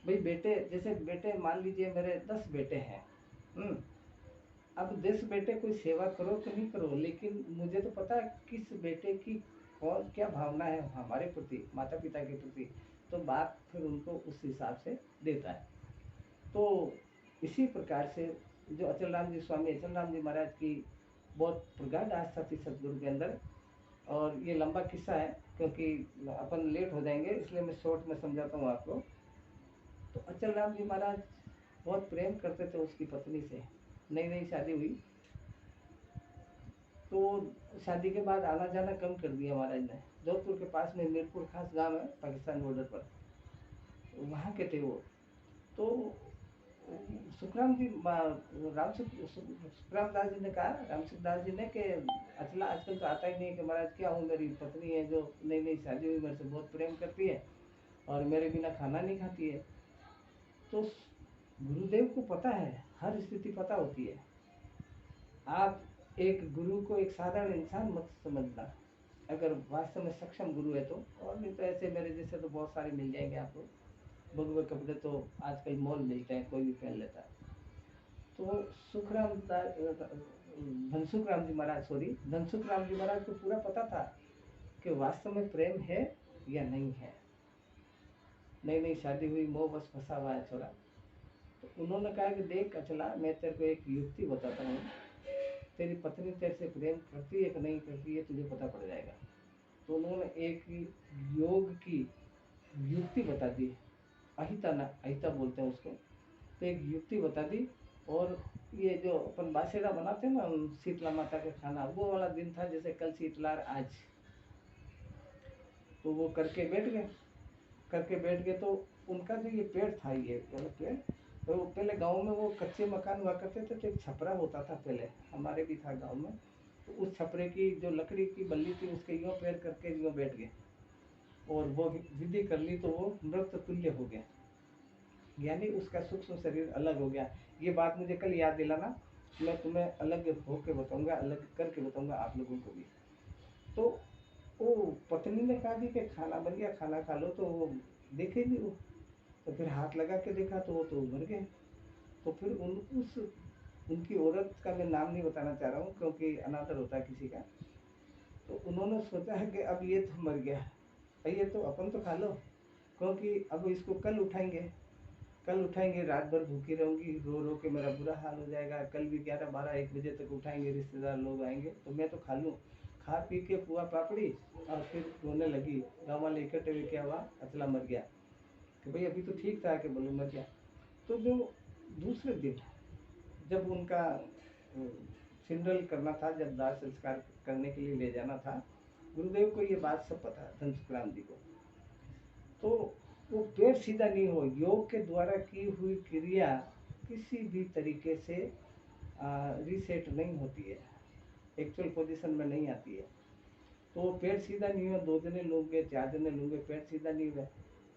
S3: भाई बेटे, जैसे बेटे मान लीजिए मेरे 10 बेटे हैं, अब 10 बेटे कोई सेवा करो कि नहीं करो, लेकिन मुझे तो पता है किस बेटे की कौन क्या भावना है हमारे प्रति, माता पिता के प्रति, तो बाप फिर उनको उस हिसाब से देता है। तो इसी प्रकार से जो अचल राम जी, स्वामी अचल राम जी महाराज की बहुत प्रगाढ़ आस्था थी सदगुरु के अंदर। और ये लंबा किस्सा है, क्योंकि अपन लेट हो जाएंगे, इसलिए मैं शॉर्ट में समझाता हूँ आपको। तो अचल राम जी महाराज बहुत प्रेम करते थे उसकी पत्नी से। नई नई शादी हुई, तो शादी के बाद आना जाना कम कर दिया महाराज ने। जोधपुर के पास में मीरपुर खास गांव है पाकिस्तान बॉर्डर पर, वहाँ के थे वो। तो सुखराम जी, सुखराम दास जी ने कहा, रामसिंह दास जी ने, कि अचला आजकल तो आता ही नहीं कि महाराज क्या हूँ, मेरी पत्नी है जो नई नई शादी हुई, मेरे से बहुत प्रेम करती है और मेरे बिना खाना नहीं खाती है। तो गुरुदेव को पता है, हर स्थिति पता होती है। आप एक गुरु को एक साधारण इंसान मत समझना, अगर वास्तव में सक्षम गुरु है तो। और नहीं तो ऐसे मेरे जैसे तो बहुत सारे मिल जाएंगे आपको। भगवे कपड़े तो आजकल मॉल मिलते हैं, कोई भी पहन लेता है। तो धनसुख राम जी महाराज, सॉरी, धनसुख राम जी महाराज को पूरा पता था कि वास्तव में प्रेम है या नहीं है। नई नई शादी हुई, मोह बस फंसा हुआ है छोरा। तो उन्होंने कहा कि देख अचला, मैं तेरे को एक युक्ति बताता हूँ, तेरी पत्नी तेरे से प्रेम करती है कि नहीं करती है तुझे पता पड़ जाएगा। तो उन्होंने एक योग की युक्ति बता दी, अहिता ना, अहिता बोलते हैं उसको। तो एक युक्ति बता दी, और ये जो अपन बासेड़ा बनाते हैं ना शीतला माता का खाना, वो वाला दिन था, जैसे कल शीतलार आज। तो वो करके बैठ गए। तो उनका जो ये पेड़ था, ये वाला पेड़, तो पहले गांव में वो कच्चे मकान हुआ करते थे, तो एक छपरा होता था पहले, हमारे भी था गांव में। तो उस छपरे की जो लकड़ी की बल्ली थी, उसके यूँ पैर करके यूँ बैठ गए, और वो विधि कर ली, तो वो मृत तुल्य हो गया, यानी उसका सूक्ष्म शरीर अलग हो गया। ये बात मुझे कल याद दिलाना, मैं तुम्हें अलग होके बताऊंगा, अलग करके बताऊंगा आप लोगों को भी। तो वो पत्नी ने कहा कि खाना बन गया, खाना खा लो। तो वो देखे नहीं वो, तो फिर हाथ लगा के देखा तो वो तो मर गए। तो फिर उनकी औरत का मैं नाम नहीं बताना चाह रहा हूँ, क्योंकि अनादर होता है किसी का। तो उन्होंने सोचा है कि अब ये तो मर गया, ये तो अपन तो खा लो, क्योंकि अब इसको कल उठाएंगे, कल उठाएंगे रात भर भूखी रहूंगी, रो रो के मेरा बुरा हाल हो जाएगा। कल भी 11 12 1 बजे तक उठाएंगे, रिश्तेदार लोग आएंगे तो मैं तो खा लूँ, खा पी के पुआ पापड़ी और फिर रोने लगी। गाँव वाले इकट्ठे हुए, क्या हुआ, अचला मर गया। कि भाई अभी तो ठीक था, कि बोलो मर गया। तो जो दूसरे दिन जब उनका फिनरल करना था, जब दाह संस्कार करने के लिए ले जाना था, गुरुदेव को ये बात सब पता है, धनसुखराम जी को। तो वो पेट सीधा नहीं हो, योग के द्वारा की हुई क्रिया किसी भी तरीके से रीसेट नहीं होती है, एक्चुअल पोजीशन में नहीं आती है। तो वो पेट सीधा नहीं हुआ, 2 जने लोग गए, 4 जने लोग गए, पेट सीधा नहीं हुआ,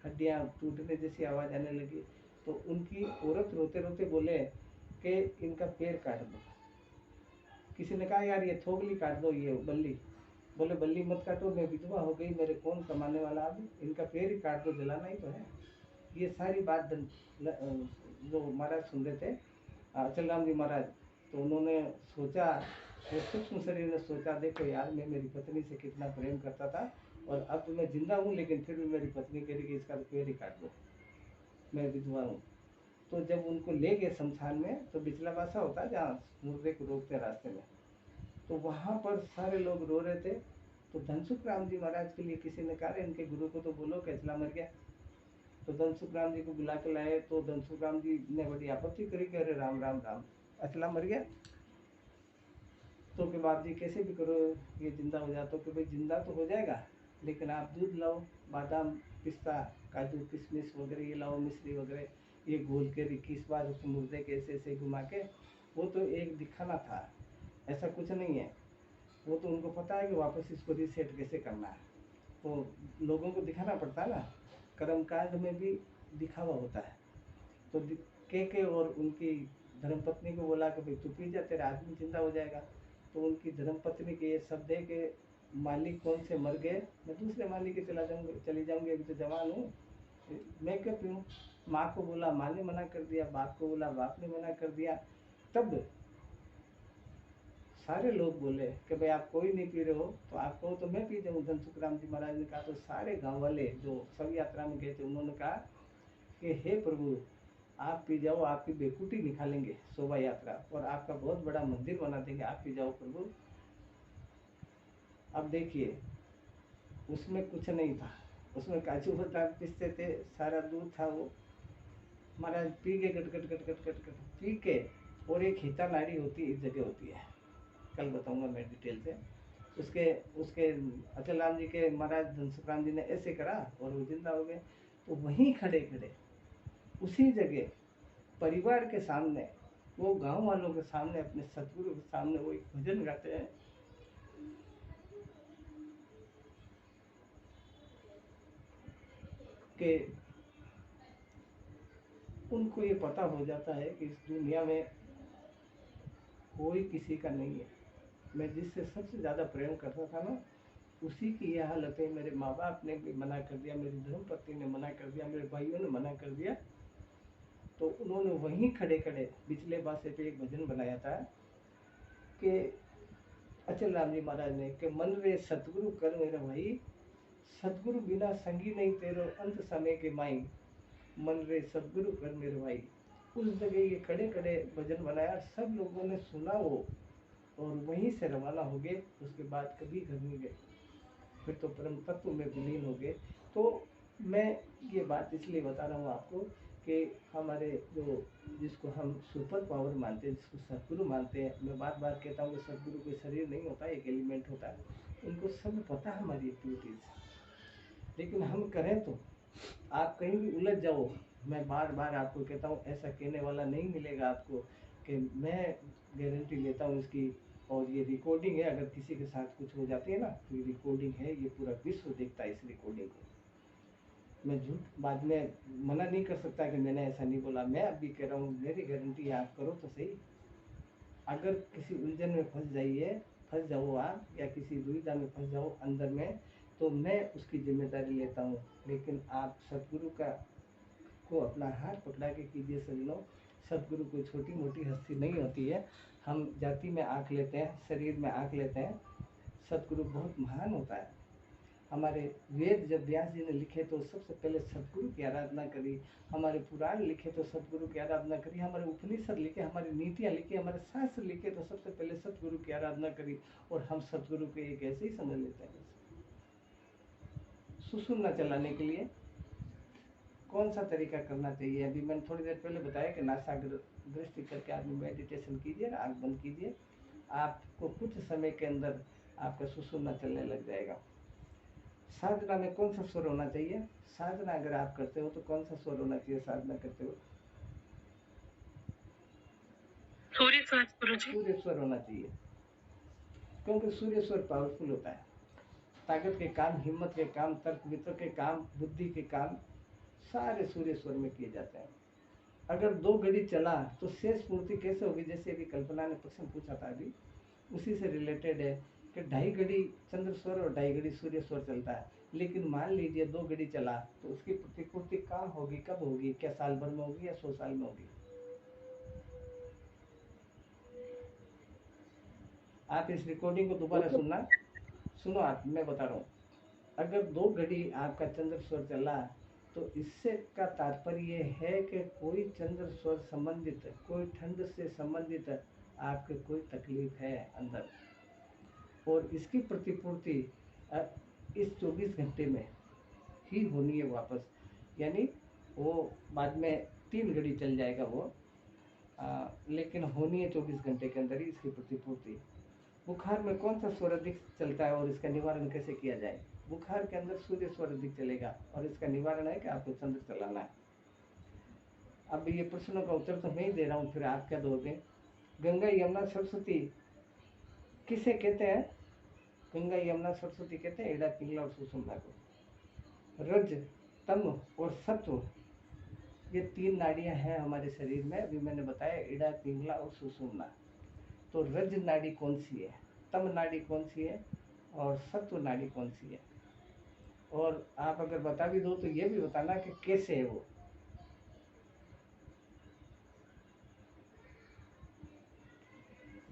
S3: हड्डियाँ टूटने जैसी आवाज़ आने लगी। तो उनकी औरत रोते रोते बोले कि इनका पैर काट दो। किसी ने कहा यार ये थोगली काट दो, ये बल्ली। बोले बल्ली मत काटो, मैं विधवा हो गई, मेरे कौन कमाने वाला, अब इनका पैर ही काट दो, जलाना ही तो है। ये सारी बात जो महाराज सुन रहे थे, अचल राम जी महाराज, तो उन्होंने सोचा, वो सूक्ष्म शरीर ने सोचा, देखो यार मैं मेरी पत्नी से कितना प्रेम करता था, और अब तो मैं जिंदा हूँ लेकिन फिर भी मेरी पत्नी कह रही कि इसका तो पैर ही काट दो, मैं विधवा हूँ। तो जब उनको ले गए शमशान में, तो बिचला बासा होता है जहाँ मुर्दे को रोकते रास्ते में, तो वहाँ पर सारे लोग रो रहे थे। तो धनसुख राम जी महाराज के लिए किसी ने कहा इनके गुरु को तो बोलो कि अचला मर गया। तो धनसुख राम जी को बुला के लाए, तो धनसुख राम जी ने बड़ी आपत्ति करी कि अरे राम राम राम, अचला मर गया। तो कि बाप जी कैसे भी करो ये जिंदा हो जाता। तो कि भाई जिंदा तो हो जाएगा, लेकिन आप दूध लाओ, बादाम पिस्ता काजू किशमिश वगैरह ये लाओ, मिश्री वगैरह, ये घोल के 21 बार उस मुर्दे के ऐसे ऐसे घुमा के। वो तो एक दिखाना था, ऐसा कुछ नहीं है। वो तो उनको पता है कि वापस इसको रीसेट कैसे करना है, तो लोगों को दिखाना पड़ता है ना। कर्मकांड में भी दिखावा होता है। तो के और उनकी धर्मपत्नी को बोला कि भाई तू पी जा, तेरा आदमी जिंदा हो जाएगा। तो उनकी धर्मपत्नी के ये शब्द है कि मालिक कौन से मर गए, मैं दूसरे मालिक के चली जाऊंगी, अभी तो जवान हूँ, मैं क्यों पीऊँ। माँ को बोला, माँ ने मना कर दिया, बाप को बोला, बाप ने मना कर दिया। तब सारे लोग बोले कि भाई आप कोई नहीं पी रहे हो तो आप कहो तो मैं पी जाऊँ। धनसुख राम जी महाराज ने कहा, तो सारे गांव वाले जो सब यात्रा में गए थे उन्होंने कहा कि हे प्रभु आप पी जाओ, आपकी बेकुटी निकालेंगे शोभा यात्रा, और आपका बहुत बड़ा मंदिर बना देंगे, आप पी जाओ प्रभु। अब देखिए उसमें कुछ नहीं था, उसमें काजू बादाम पिसते थे, सारा दूध था। वो महाराज पी के गट गट गट गट गट गट पी के, और एक हिता नाड़ी होती है, इस जगह होती है, कल बताऊंगा मैं डिटेल से। उसके उसके अचल राम जी के महाराज धनसुख राम जी ने ऐसे करा और वो जिंदा हो गए। तो वहीं खड़े खड़े उसी जगह परिवार के सामने, वो गांव वालों के सामने, अपने सतगुरु के सामने वो एक भजन गाते हैं कि उनको ये पता हो जाता है कि इस दुनिया में कोई किसी का नहीं है। मैं जिससे सबसे ज़्यादा प्रेम करता था ना, उसी की यह हालत है। मेरे माँ बाप ने भी मना कर दिया, मेरी धर्मपत्नी ने मना कर दिया, मेरे भाइयों ने मना कर दिया। तो उन्होंने वहीं खड़े खड़े पिछले बासे पे एक भजन बनाया था कि अचल राम जी महाराज ने, कि मन रे सतगुरु कर मेरे भाई, सतगुरु बिना संगी नहीं तेरो अंत समय के माई, मन रे सतगुरु कर मेरे भाई। उस जगह ये खड़े खड़े भजन बनाया, सब लोगों ने सुना वो, और वहीं से रवाना हो गए। उसके बाद कभी घर नहीं गए, फिर तो परम तत्व में विलीन हो गए। तो मैं ये बात इसलिए बता रहा हूँ आपको कि हमारे जो, जिसको हम सुपर पावर मानते हैं, जिसको सदगुरु मानते हैं, मैं बार बार कहता हूँ कि सदगुरु कोई शरीर नहीं होता, एक एलिमेंट होता है। उनको सब पता है हमारी एक्टिविटीज़, लेकिन हम करें तो। आप कहीं भी उलझ जाओ, मैं बार बार आपको कहता हूँ, ऐसा कहने वाला नहीं मिलेगा आपको कि मैं गारंटी लेता हूँ इसकी। और ये रिकॉर्डिंग है, अगर किसी के साथ कुछ हो जाती है ना, तो ये रिकॉर्डिंग है, ये पूरा विश्व देखता है इस रिकॉर्डिंग को। मैं झूठ बाद में मना नहीं कर सकता कि मैंने ऐसा नहीं बोला। मैं अभी कह रहा हूँ, मेरी गारंटी है, आप करो तो सही। अगर किसी उलझन में फंस जाओ आप, या किसी दुविधा में फंस जाओ अंदर में, तो मैं उसकी जिम्मेदारी लेता हूँ। लेकिन आप सतगुरु का को अपना हाथ पकड़ा के कीजिए सज्जनों। सतगुरु कोई छोटी मोटी हस्ती नहीं होती है। हम जाति में आंक लेते हैं, शरीर में आंक लेते हैं, सतगुरु बहुत महान होता है। हमारे वेद जब व्यास जी ने लिखे तो सबसे पहले सदगुरु की आराधना करी, हमारे पुराण लिखे तो सदगुरु की आराधना करी, हमारे उपनिषद लिखे, हमारी नीतियाँ लिखी, हमारे शास्त्र लिखे तो सबसे पहले सदगुरु की आराधना करी। और हम सदगुरु को एक ऐसे ही समझ लेते हैं। सुसुम्ना चलाने के लिए कौन सा तरीका करना चाहिए? अभी मैंने थोड़ी देर पहले बताया कि नासाग्र दृष्टि करके आदमी मेडिटेशन कीजिए, आँख बंद कीजिए, आपको कुछ समय के अंदर आपका सुसुम्ना चलने लग जाएगा। साधना में कौन सा स्वर होना चाहिए? साधना अगर आप करते हो तो कौन सा स्वर होना चाहिए साधना करते हो? सूर्य स्वर होना चाहिए, क्योंकि सूर्य स्वर पावरफुल होता है। ताकत के काम, हिम्मत के काम, तर्क वितर्क के काम, बुद्धि के काम सारे सूर्य स्वर में किए जाते हैं। अगर 2 घड़ी चला तो शेष पूर्ति कैसे होगी? जैसे अभी कल्पना ने प्रश्न पूछा था, अभी उसी से रिलेटेड है कि 2.5 घड़ी चंद्र स्वर और 2.5 घड़ी सूर्य स्वर चलता है। लेकिन मान लीजिए 2 घड़ी चला तो उसकी प्रतिपूर्ति कहाँ होगी, कब होगी? क्या साल भर में होगी या 100 साल में होगी? आप इस रिकॉर्डिंग को दोबारा सुनना, सुनो आप, मैं बता रहा हूँ। अगर 2 घड़ी आपका चंद्र स्वर चला तो इससे का तात्पर्य है कि कोई चंद्र स्वर संबंधित, कोई ठंड से संबंधित आपके कोई तकलीफ है अंदर, और इसकी प्रतिपूर्ति इस 24 घंटे में ही होनी है वापस। यानी वो बाद में 3 घड़ी चल जाएगा वो, लेकिन होनी है 24 घंटे के अंदर ही इसकी प्रतिपूर्ति। बुखार में कौन सा स्वर अधिक चलता है और इसका निवारण कैसे किया जाए? बुखार के अंदर सूर्य स्वर अधिक चलेगा और इसका निवारण है कि आपको चंद्र चलाना है। अब ये प्रश्नों का उत्तर तो मैं ही दे रहा हूँ, फिर आप क्या दोगे? गंगा यमुना सरस्वती किसे कहते हैं? गंगा यमुना सरस्वती कहते हैं इड़ा, पिंगला और सुषुम्ना को। रज, तम और सत्व, ये 3 नाड़ियां हैं हमारे शरीर में। अभी मैंने बताया इड़ा, पिंगला और सुषुम्ना। तो रज नाड़ी कौन सी है, तम नाड़ी कौन सी है और सत्व नाड़ी कौन सी है? और आप अगर बता भी दो तो ये भी बताना कि कैसे है वो।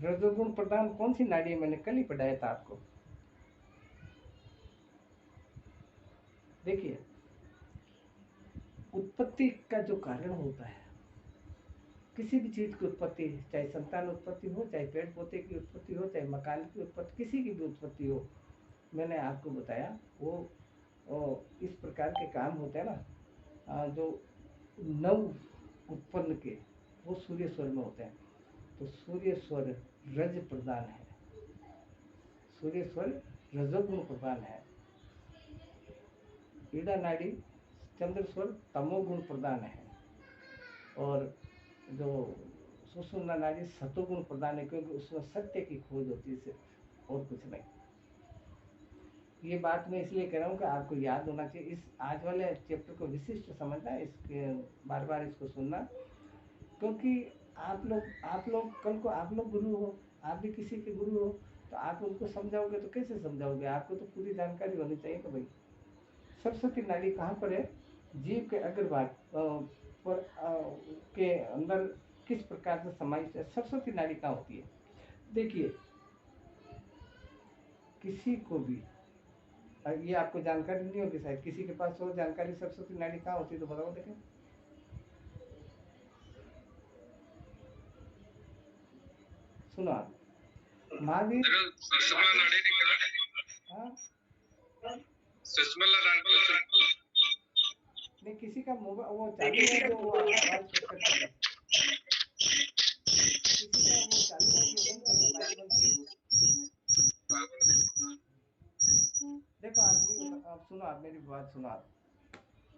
S3: रजोगुण प्रधान कौन सी नाड़ी है? मैंने कल ही पढ़ाया था आपको। देखिए, उत्पत्ति का जो कारण होता है, किसी भी चीज की उत्पत्ति, चाहे संतान उत्पत्ति हो, चाहे पेड़ पौधे की उत्पत्ति हो, चाहे मकान की उत्पत्ति, किसी की भी उत्पत्ति हो, मैंने आपको बताया वो इस प्रकार के काम होते हैं ना, जो नव उत्पन्न के, वो सूर्य स्वर में होते हैं। तो सूर्य स्वर रज प्रधान है, सूर्य स्वर रजोगुण प्रधान है। ईड़ा नाड़ी चंद्र स्वर तमोगुण प्रधान है, और जो सुषुम्ना नाड़ी सतोगुण प्रधान है, क्योंकि उसमें सत्य की खोज होती है, और कुछ नहीं। ये बात मैं इसलिए कह रहा हूँ कि आपको याद होना चाहिए। इस आज वाले चैप्टर को विशिष्ट समझना, इसके बार बार इसको सुनना, क्योंकि आप लोग कल को आप लोग गुरु हो, आप भी किसी के गुरु हो, तो आप उनको समझाओगे तो कैसे समझाओगे? आपको तो पूरी जानकारी होनी चाहिए कि भाई सरस्वती नाड़ी कहाँ पर है, जीव के अग्रभाग पर के अंदर किस प्रकार से समाहित है। सरस्वती नाड़ी कहाँ होती है? देखिए, किसी को भी ये आपको जानकारी नहीं होगी शायद, किसी के पास हो जानकारी सरस्वती नाड़ी कहाँ होती है तो बताओ देखें। सुनो आप, महावीर, हाँ, नहीं, किसी का मोबाइल वो चालू है जो वो आवाज कट कर, किसी का वो चालू है, ये बंद करो, माइक बंद करो। देखो आप नहीं बता, आप सुनो, आप मेरी बात सुनो। आप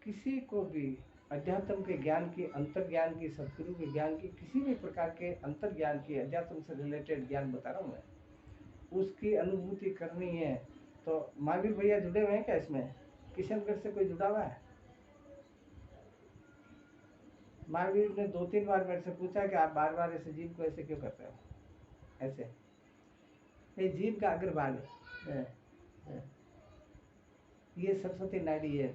S3: किसी को भी अध्यात्म के ज्ञान की, अंतर ज्ञान की, सदगुरु के ज्ञान की, किसी भी प्रकार के अंतर ज्ञान की, अध्यात्म से रिलेटेड ज्ञान बता रहा हूँ मैं, उसकी अनुभूति करनी है तो महावीर भैया जुड़े हुए हैं क्या इसमें? किशनगढ़ से कोई जुड़ा हुआ है? महावीर ने 2-3 बार मेरे से पूछा कि आप बार बार ऐसे जीव को ऐसे क्यों करते हो, ऐसे। ये जीव का अग्रभाग है, ये सरस्वती नाड़ी है।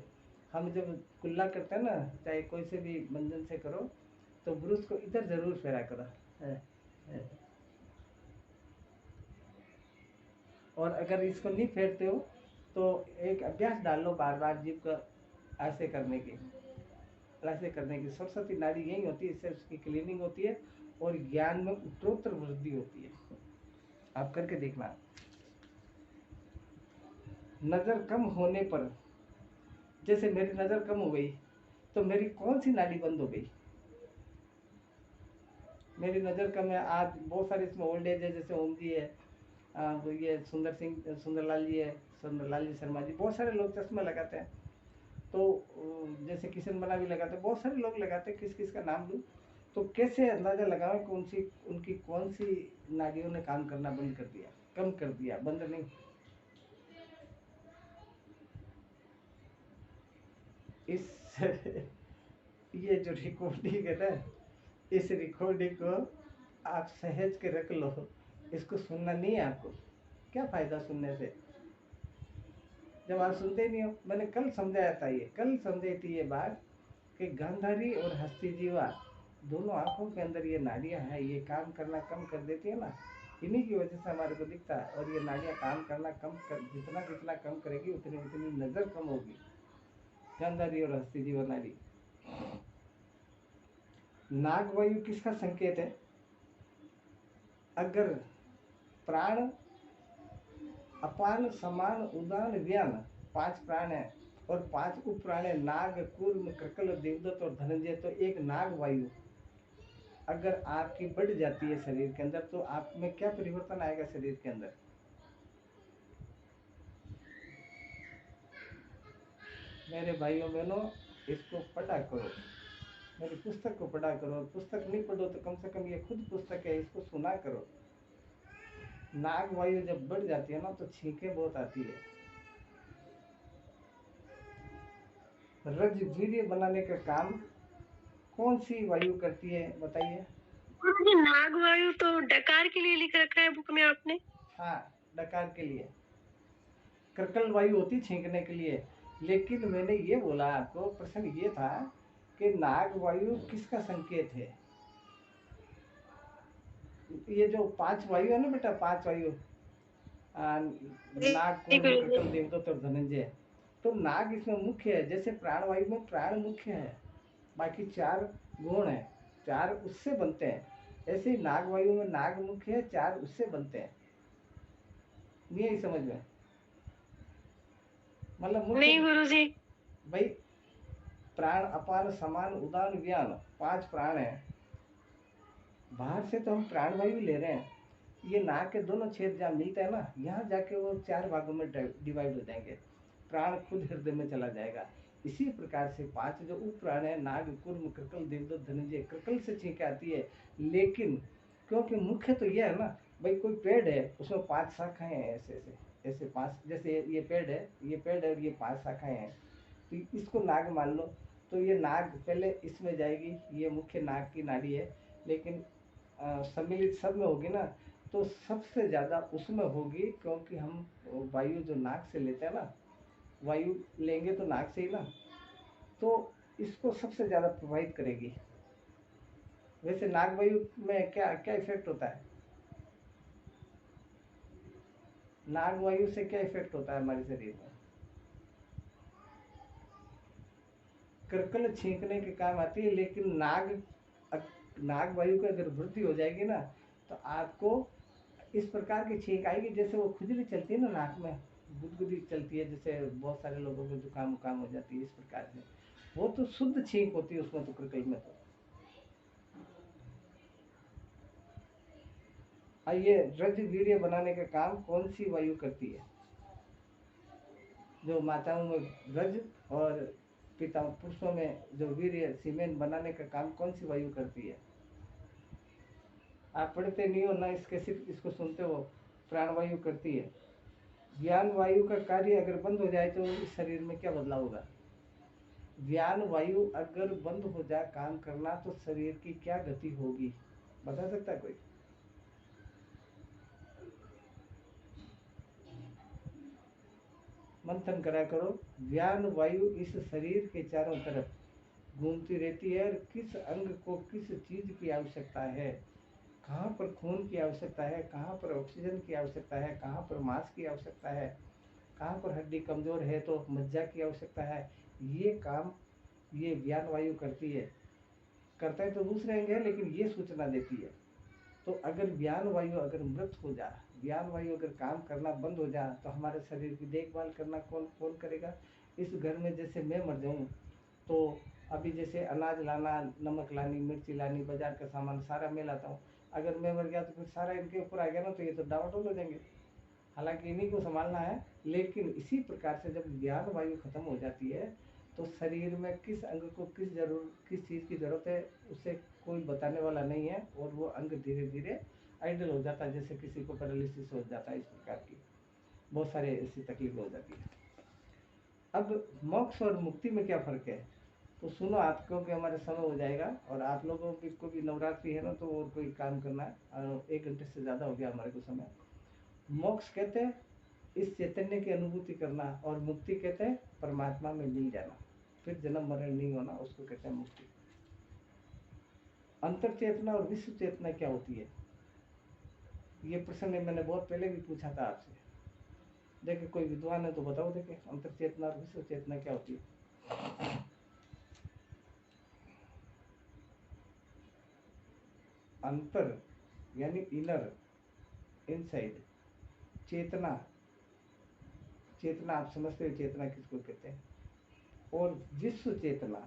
S3: हम जब कुल्ला करते हैं ना, चाहे कोई से भी बंधन से करो, तो ब्रुश को इधर जरूर फेरा करो, और अगर इसको नहीं फेरते हो तो एक अभ्यास डाल लो बार बार जीभ का ऐसे करने की, ऐसे करने की। सरस्वती नाड़ी यही होती है, इससे उसकी क्लीनिंग होती है और ज्ञान में उत्तरोत्तर वृद्धि होती है। आप करके देखना। नजर कम होने पर, जैसे मेरी नजर कम हो गई तो मेरी कौन सी नाड़ी बंद हो गई? मेरी नजर कम है, आज बहुत सारे इसमें ओल्ड एज है, जैसे ओम जी है, वो ये सुंदरलाल जी है, सुंदरलाल जी शर्मा जी, बहुत सारे लोग चश्मा लगाते हैं। तो जैसे किशन बना भी लगाते हैं, बहुत सारे लोग लगाते हैं, किस किस का नाम लूँ? तो कैसे अंदाजा लगाएं कौन सी उनकी कौन सी नाड़ियों ने काम करना बंद कर दिया, कम कर दिया, बंद नहीं। इस ये जो रिकॉर्डिंग है ना, इस रिकॉर्डिंग को आप सहेज के रख लो, इसको सुनना नहीं है आपको। क्या फायदा सुनने से जब आप सुनते ही नहीं हो? मैंने कल समझाया था, ये कल समझाई थी ये बात कि गांधारी और हस्ती जीवा दोनों आंखों के अंदर ये नाड़ियां हैं, ये काम करना कम कर देती है ना, इन्हीं की वजह से हमारे को दिखता है। और ये नाड़ियां काम करना कम कर, जितना जितना कम करेगी उतनी उतनी नजर कम होगी। गांधारी और हस्ती जीवा नाड़ी। नाग वायु किसका संकेत है? अगर प्राण अपान समान उदान व्यान 5 प्राण है और 5 उप प्राण है, नाग कूर्म कृकल देवदत्त और धनंजय, तो एक नाग वायु अगर आपकी बढ़ जाती है शरीर के अंदर तो आप में क्या परिवर्तन आएगा शरीर के अंदर? मेरे भाइयों बहनों, इसको पढ़ा करो, मेरी पुस्तक को पढ़ा करो। पुस्तक नहीं पढ़ो तो कम से कम ये खुद पुस्तक है, इसको सुना करो। नाग वायु जब बढ़ जाती है ना तो छींकें बहुत आती है। रज वीर्य बनाने का काम कौन सी वायु करती है बताइए?
S1: गुरुजी नाग वायु तो डकार के लिए लिख रखा है बुक में आपने।
S3: हाँ, डकार के लिए। कर्कल वायु होती छींकने के लिए। लेकिन मैंने ये बोला आपको, प्रश्न ये था कि नाग वायु किसका संकेत है? ये जो 5 वायु है ना बेटा, 5 वायु, नाग कूर्म कर्कल देवदत्त और धनंजय, तो नाग इसमें मुख्य है। जैसे प्राण वायु में प्राण मुख्य है, बाकी 4 गुण है, 4 उससे बनते हैं। ऐसे ही नाग वायु में नाग मुख्य है, 4 उससे बनते हैं। नहीं आई समझ में? मतलब मुख्य
S1: नहीं गुरुजी।
S3: भाई, प्राण अपान समान उदान व्यान 5 प्राण है। बाहर से तो हम प्राण वायु ले रहे हैं, ये नाक के दोनों छेद जहाँ मिलते हैं ना, यहाँ जाके वो 4 भागों में डिवाइड हो जाएंगे, प्राण खुद हृदय में चला जाएगा। इसी प्रकार से 5 जो उप प्राण है, नाग कूर्म कृकल देवदत्त धनंजय, कृकल से छींक आती है। लेकिन क्योंकि मुख्य तो ये है ना भाई, कोई पेड़ है उसमें 5 शाखाएं हैं, ऐसे ऐसे ऐसे 5, जैसे ये पेड़ है, ये पेड़ है और ये 5 शाखाएं हैं, तो इसको नाग मान लो। तो ये नाग पहले इसमें जाएगी, ये मुख्य नाग की नाड़ी है। लेकिन सम्मिलित सब में होगी ना, तो सबसे ज़्यादा उसमें होगी, क्योंकि हम वायु जो नाक से लेते हैं ना, वायु लेंगे तो नाक से ही ना, तो इसको सबसे ज़्यादा प्रभावित करेगी। वैसे नाग वायु में क्या क्या इफेक्ट होता है? नाग वायु से क्या इफेक्ट होता है हमारे शरीर में? कर्कल छींकने के काम आती है। लेकिन नाग वायु की अगर वृद्धि हो जाएगी ना, तो आपको इस प्रकार की छींक आएगी, जैसे वो खुजली चलती है ना नाक में, गुदगुदी चलती है, जैसे बहुत सारे लोगों को जुकाम उकाम हो जाती है, इस प्रकार से। वो तो शुद्ध छींक होती है उसमें, तो कर्कल में तो। आइए, रज वीर्य बनाने का काम कौन सी वायु करती है? जो माताओं में रज और पिता पुरुषों में जो वीर्य सीमेंट बनाने का काम कौन सी वायु करती है? आप पढ़ते नहीं हो ना, इसके सिर्फ इसको सुनते हो। प्राण वायु करती है। ज्ञान वायु का कार्य अगर बंद हो जाए तो इस शरीर में क्या बदलाव होगा? ज्ञान वायु अगर बंद हो जाए काम करना तो शरीर की क्या गति होगी, बता सकता है कोई? मंथन करा करो। ज्ञान वायु इस शरीर के चारों तरफ घूमती रहती है, और किस अंग को किस चीज की आवश्यकता है, कहाँ पर खून की आवश्यकता है, कहाँ पर ऑक्सीजन की आवश्यकता है, कहाँ पर मांस की आवश्यकता है, कहाँ पर हड्डी कमज़ोर है तो मज्जा की आवश्यकता है, ये काम ये ज्ञान वायु करती है। करता है तो दूसरे अंग है, लेकिन ये सूचना देती है। तो अगर ज्ञान वायु अगर मृत हो जा, ज्ञान वायु अगर काम करना बंद हो जा, तो हमारे शरीर की देखभाल करना कौन कौन करेगा? इस घर में जैसे मैं मर जाऊँ तो अभी जैसे अनाज लाना, नमक लानी, मिर्ची लानी, बाजार का सामान सारा मैं लाता हूँ। अगर मैं मर गया तो फिर सारा इनके ऊपर आ गया ना, तो ये तो डावाडोल हो जाएंगे। हालांकि इन्हीं को संभालना है, लेकिन इसी प्रकार से जब ज्ञान वायु खत्म हो जाती है तो शरीर में किस अंग को किस चीज़ की जरूरत है उसे कोई बताने वाला नहीं है, और वो अंग धीरे धीरे आइडल हो जाता है। जैसे किसी को पैरालिसिस हो जाता है, इस प्रकार की बहुत सारे ऐसी तकलीफ हो जाती है। अब मोक्ष और मुक्ति में क्या फर्क है? तो सुनो आप, क्योंकि हमारे समय हो जाएगा और आप लोगों को भी नवरात्रि है ना, तो और कोई काम करना है, 1 घंटे से ज़्यादा हो गया हमारे को समय। मोक्ष कहते हैं इस चैतन्य की अनुभूति करना, और मुक्ति कहते हैं परमात्मा में मिल जाना, फिर जन्म मरण नहीं होना, उसको कहते हैं मुक्ति। अंतर चेतना और विश्व चेतना क्या होती है? ये प्रश्न मैंने बहुत पहले भी पूछा था आपसे। देखिए कोई विद्वान है तो बताओ, देखिए अंतर चेतना और विश्व चेतना क्या होती है? अंतर यानी इनर, इनसाइड। चेतना, चेतना आप समझते हो चेतना किसको कहते हैं? और विश्व चेतना,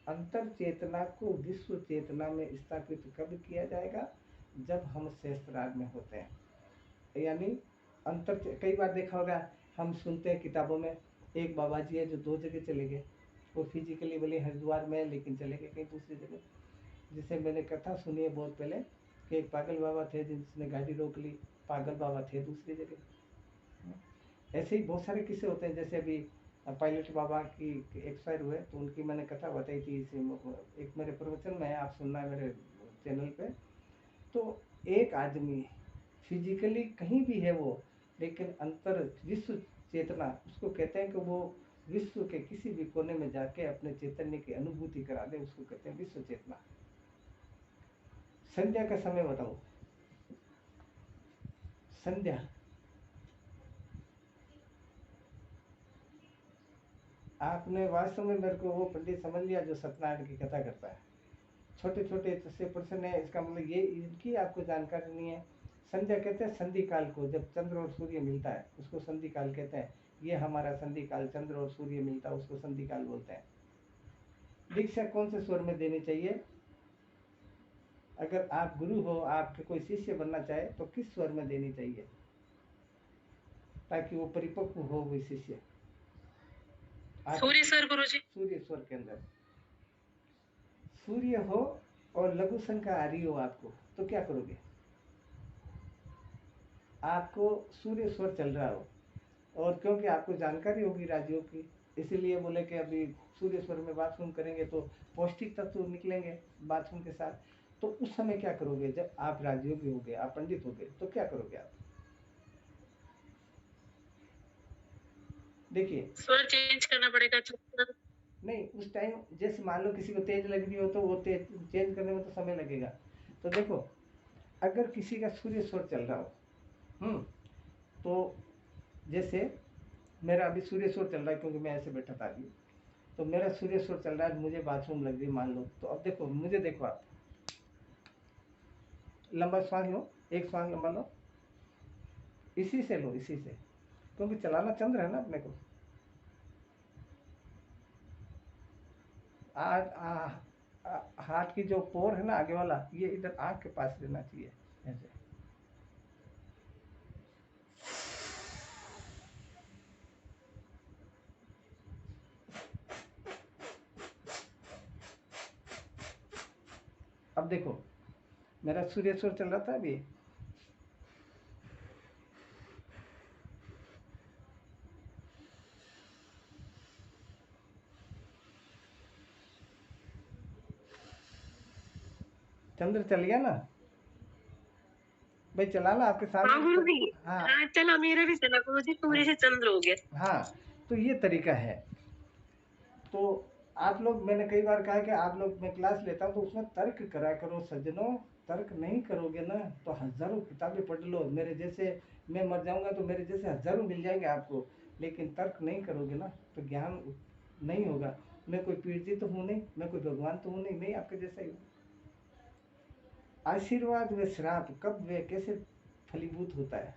S3: अंतर चेतना को विश्व चेतना में स्थापित कब किया जाएगा? जब हम सहस्त्रार में होते हैं। यानी कई बार देखा होगा, हम सुनते हैं किताबों में, एक बाबा जी है जो 2 जगह चले गए। वो फिजिकली बोले हरिद्वार में, लेकिन चले गए कहीं दूसरी जगह। जिसे मैंने कथा सुनी है बहुत पहले कि एक पागल बाबा थे जिसने गाड़ी रोक ली, पागल बाबा थे दूसरी जगह। ऐसे ही बहुत सारे किस्से होते हैं। जैसे अभी पायलट बाबा की एक्सपायर हुए, तो उनकी मैंने कथा बताई थी एक मेरे प्रवचन में है, आप सुनना है मेरे चैनल पे। तो एक आदमी फिजिकली कहीं भी है वो, लेकिन अंतर विश्व चेतना उसको कहते हैं कि वो विश्व के किसी भी कोने में जाके अपने चैतन्य की अनुभूति करा दे, उसको कहते हैं विश्व चेतना। संध्या का समय बताओ, संध्या आपने वास्तव में मेरे को वो पंडित समझ लिया जो सत्यनारायण की कथा करता है। छोटे छोटे से प्रश्न है, इसका मतलब ये इनकी आपको जानकारी नहीं है। संध्या कहते हैं संधि काल को, जब चंद्र और सूर्य मिलता है उसको संधि काल कहते हैं। ये हमारा संधि काल, चंद्र और सूर्य मिलता है उसको संधि काल बोलते हैं। दीक्षा कौन से स्वर में देनी चाहिए? अगर आप गुरु हो, आपके कोई शिष्य बनना चाहे तो किस स्वर में देनी चाहिए ताकि वो परिपक्व हो वो शिष्य?
S1: सूर्य स्वर गुरुजी।
S3: सूर्य स्वर के अंदर सूर्य हो और लघु संख्या आ रही हो आपको, तो क्या करोगे? आपको सूर्य स्वर चल रहा हो, और क्योंकि आपको जानकारी होगी राजयोग की, इसीलिए बोले कि अभी सूर्य स्वर में बाथरूम करेंगे तो पौष्टिक तत्व निकलेंगे बाथरूम के साथ। तो उस समय क्या करोगे? जब आप राजयोगी हो गए, आप पंडित हो गए, तो क्या करोगे आप? देखिए
S1: स्वर चेंज करना पड़ेगा।
S3: नहीं, उस टाइम जैसे मान लो किसी को तेज लग रही हो तो वो तेज चेंज करने में तो समय लगेगा। तो देखो अगर किसी का सूर्य स्वर चल रहा हो, तो जैसे मेरा अभी सूर्य स्वर चल रहा है क्योंकि मैं ऐसे बैठा था अभी, तो मेरा सूर्य स्वर चल रहा है, मुझे बाथरूम लग रही मान लो। तो अब देखो मुझे, देखो आप लंबा श्वास लो, एक श्वास लंबा लो, इसी से लो, इसी से, क्योंकि चलाना चंद्र है ना अपने को। हाथ की जो पोर है ना आगे वाला, ये इधर आंख के पास रहना चाहिए ऐसे। अब देखो मेरा सूर्य स्वर चल रहा था अभी, चंद्र चल गया ना भाई, चलाना आपके सामने।
S1: हाँ गुरुजी,
S3: हाँ
S1: हाँ चला, मेरा भी चला गुरुजी, सूर्य से चंद्र हो गया।
S3: हाँ, तो ये तरीका है। तो आप लोग, मैंने कई बार कहा कि आप लोग, मैं क्लास लेता हूँ तो उसमें तर्क करा करो सज्जनों। तर्क नहीं करोगे ना तो हजारों किताबें पढ़ लो, मेरे जैसे, मैं मर जाऊंगा तो मेरे जैसे हजारों मिल जाएंगे आपको। लेकिन तर्क नहीं करोगे ना तो ज्ञान नहीं होगा। मैं कोई पीर जी तो हूँ नहीं, मैं कोई भगवान तो हूँ नहीं, मैं आपके जैसा ही हूँ। आशीर्वाद व श्राप कब व कैसे फलीभूत होता है,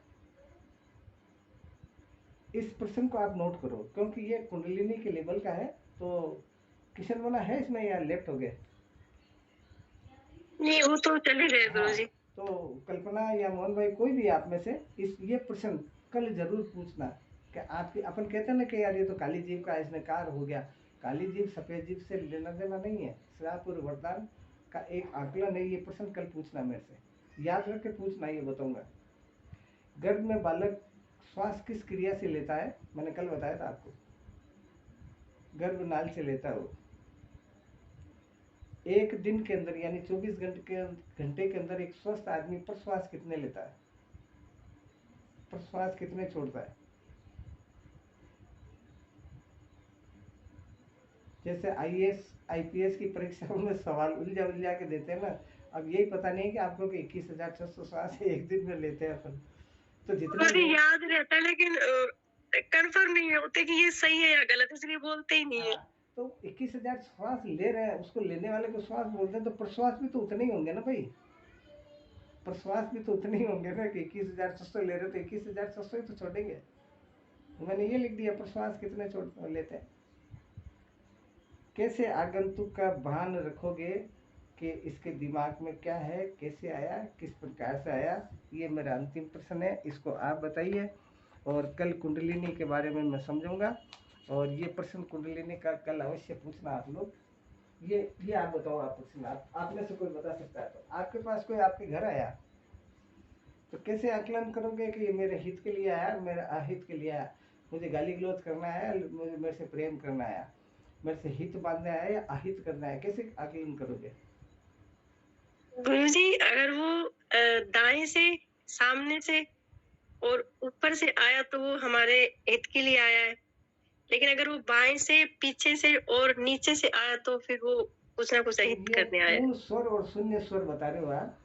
S3: इस प्रश्न को आप नोट करो, क्योंकि ये कुंडलिनी के लेवल का है। तो किशन वाला है इसमें या लेफ्ट हो गए?
S1: नहीं, वो तो चले गए
S3: हाँ,
S1: गुरुजी।
S3: तो कल्पना या मोहन भाई कोई भी आप में से ये प्रश्न कल जरूर पूछना कि आपकी, अपन कहते हैं ना कि यार ये तो काली जीव का इसने कार हो गया। काली जीव सफेद जीव से लेना देना नहीं है, श्राप और वरदान का एक आकलन है। ये प्रश्न कल पूछना मेरे से, याद रख के पूछना, ये बताऊंगा। गर्भ में बालक श्वास किस क्रिया से लेता है, मैंने कल बताया था आपको, गर्भ नाल से लेता है वो। एक दिन के अंदर यानी 24 घंटे के अंदर एक स्वस्थ आदमी प्रश्वास कितने लेता है, प्रश्वास कितने छोड़ता है? जैसे आईएएस आईपीएस की परीक्षाओं में सवाल उलझा के देते हैं ना, अब यही पता नहीं है कि आपको 21,600 श्वास एक दिन में लेते हैं अपन। तो जितने
S1: मुझे याद रहता है, लेकिन कंफर्म नहीं होते कि ये सही है या गलत, इसलिए बोलते ही नहीं है।
S3: तो 21,000 श्वास ले रहे हैं, उसको लेने वाले को श्वास बोलते हैं, तो प्रश्वास भी तो उतने ही होंगे ना भाई, प्रश्वास भी तो उतने ही होंगे ना कि 21,600 ले रहे तो 21,600 ही तो छोड़ेंगे। मैंने ये लिख दिया प्रश्वास कितने छोड़ लेते हैं। कैसे आगंतुक का भान रखोगे कि इसके दिमाग में क्या है, कैसे आया, किस प्रकार से आया, ये मेरा अंतिम प्रश्न है, इसको आप बताइए। और कल कुंडलिनी के बारे में मैं समझूंगा, और ये प्रश्न कुंडलिनी का कल अवश्य पूछना आप लोग। ये आप बताओ, आप प्रश्न आप में से कोई बता सकता है तो। आपके पास कोई आपके घर आया तो कैसे आकलन करोगे कि ये मेरे हित के लिए आया, मेरे अहित के लिए आया, मुझे गाली गलौज करना आया, मुझे मेरे से प्रेम करना आया, मेरे से हित बांधना आया या अहित करना है, कैसे आकलन करोगे?
S1: गुरुजी, अगर वो दाएं से, सामने से और ऊपर से आया तो वो हमारे हित के लिए आया है, लेकिन अगर वो बाएं से, पीछे से और नीचे से आया तो फिर वो कुछ ना कुछ अहित करने आया है।
S3: पूर्ण स्वर और शून्य स्वर बता रहे हो आप।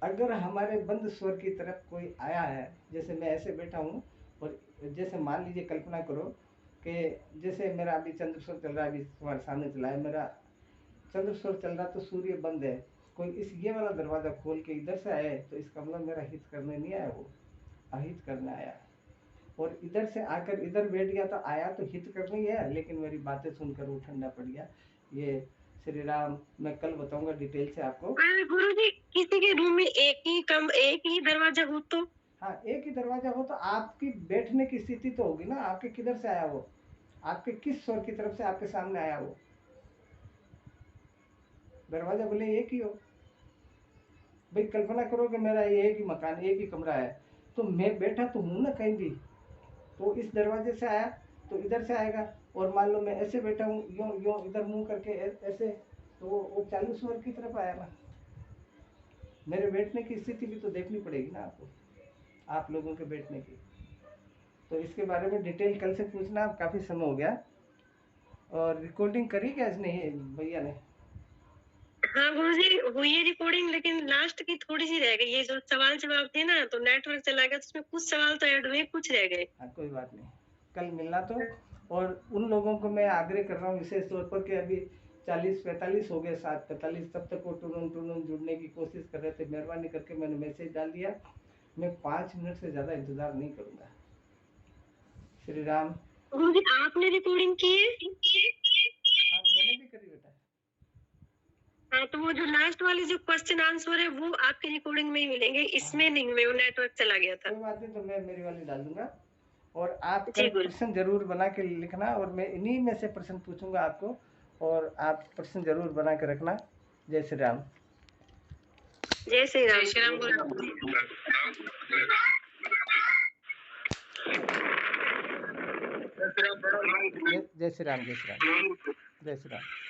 S3: अगर हमारे बंद स्वर की तरफ कोई आया है, जैसे मैं ऐसे बैठा हूँ, और जैसे मान लीजिए कल्पना करो कि जैसे मेरा अभी चंद्र स्वर चल रहा है, अभी तुम्हारे सामने चला है, मेरा चंद्र स्वर चल रहा तो सूर्य बंद है, कोई इस ये वाला दरवाजा खोल के इधर से आए तो इसका मतलब मेरा हित करने नहीं आया, वो अहित करने आया। और इधर से आकर इधर बैठ गया तो आया तो हित करने ही है, लेकिन मेरी बातें सुनकर वो ठंडा पड़ गया। ये श्री राम, मैं कल बताऊंगा डिटेल से आपको।
S1: गुरुजी, किसी के रूम में एक ही दरवाजा हो तो?
S3: हाँ, एक ही दरवाजा हो तो आपकी बैठने की स्थिति तो होगी ना, आपके किधर से आया वो, आपके किस स्वर की तरफ से आपके सामने आया वो। दरवाजा भले एक ही हो भाई, कल्पना करो कि मेरा ये एक ही मकान, एक ही कमरा है, तो मैं बैठा तो हूँ ना कहीं भी, तो इस दरवाजे से आया तो इधर से आएगा। और मान लो मैं ऐसे बैठा हूँ, यूं यूं इधर मुंह करके ऐसे, तो वो चालू स्वर की तरफ आया ना। मेरे बैठने की स्थिति भी तो देखनी पड़ेगी ना आपको, आप लोगों के बैठने की। तो इसके बारे में डिटेल कल से पूछना, अब काफ़ी समय हो गया। और रिकॉर्डिंग करी क्या इसने भैया ने?
S1: हाँ गुरुजी, हुई है रिकॉर्डिंग, लेकिन लास्ट की थोड़ी सी रह गई। ये जो सवाल जवाब थे ना, तो नेटवर्क चला गया, तो उसमें कुछ सवाल तो ऐड हुए, कुछ रह गए।
S3: हाँ, कोई बात नहीं, कल मिलना तो। और उन लोगों को मैं आग्रह कर रहा हूँ विशेष तौर पर कि अभी 40-45 हो गए, 7:45, तब तक वो टून जुड़ने की कोशिश कर रहे थे, मेहरबानी करके मैंने मैसेज डाल दिया, मैं 5 मिनट से ज़्यादा इंतज़ार नहीं करूँगा। श्री राम।
S1: गुरुजी, आपने रिकॉर्डिंग की है?
S3: हाँ, मैंने भी करी बेटा।
S1: हाँ, तो वो जो लास्ट वाली जो क्वेश्चन आंसर है वो आपकी रिकॉर्डिंग में ही मिलेंगे, इसमें नहीं हुए, वो नेटवर्क चला गया था।
S3: कोई बात नहीं, तो मैं मेरी वाली डाल दूंगा। और आप
S1: जी
S3: कल
S1: गुरु।
S3: प्रश्न जरूर बना के लिखना, और मैं इन्हीं में से प्रश्न पूछूंगा आपको, और आप प्रश्न जरूर बना के रखना। जय श्री राम।
S1: जय श्री राम।
S2: जय श्री राम गुरु।
S3: जय श्री राम, जय श्री राम, जय श्री राम।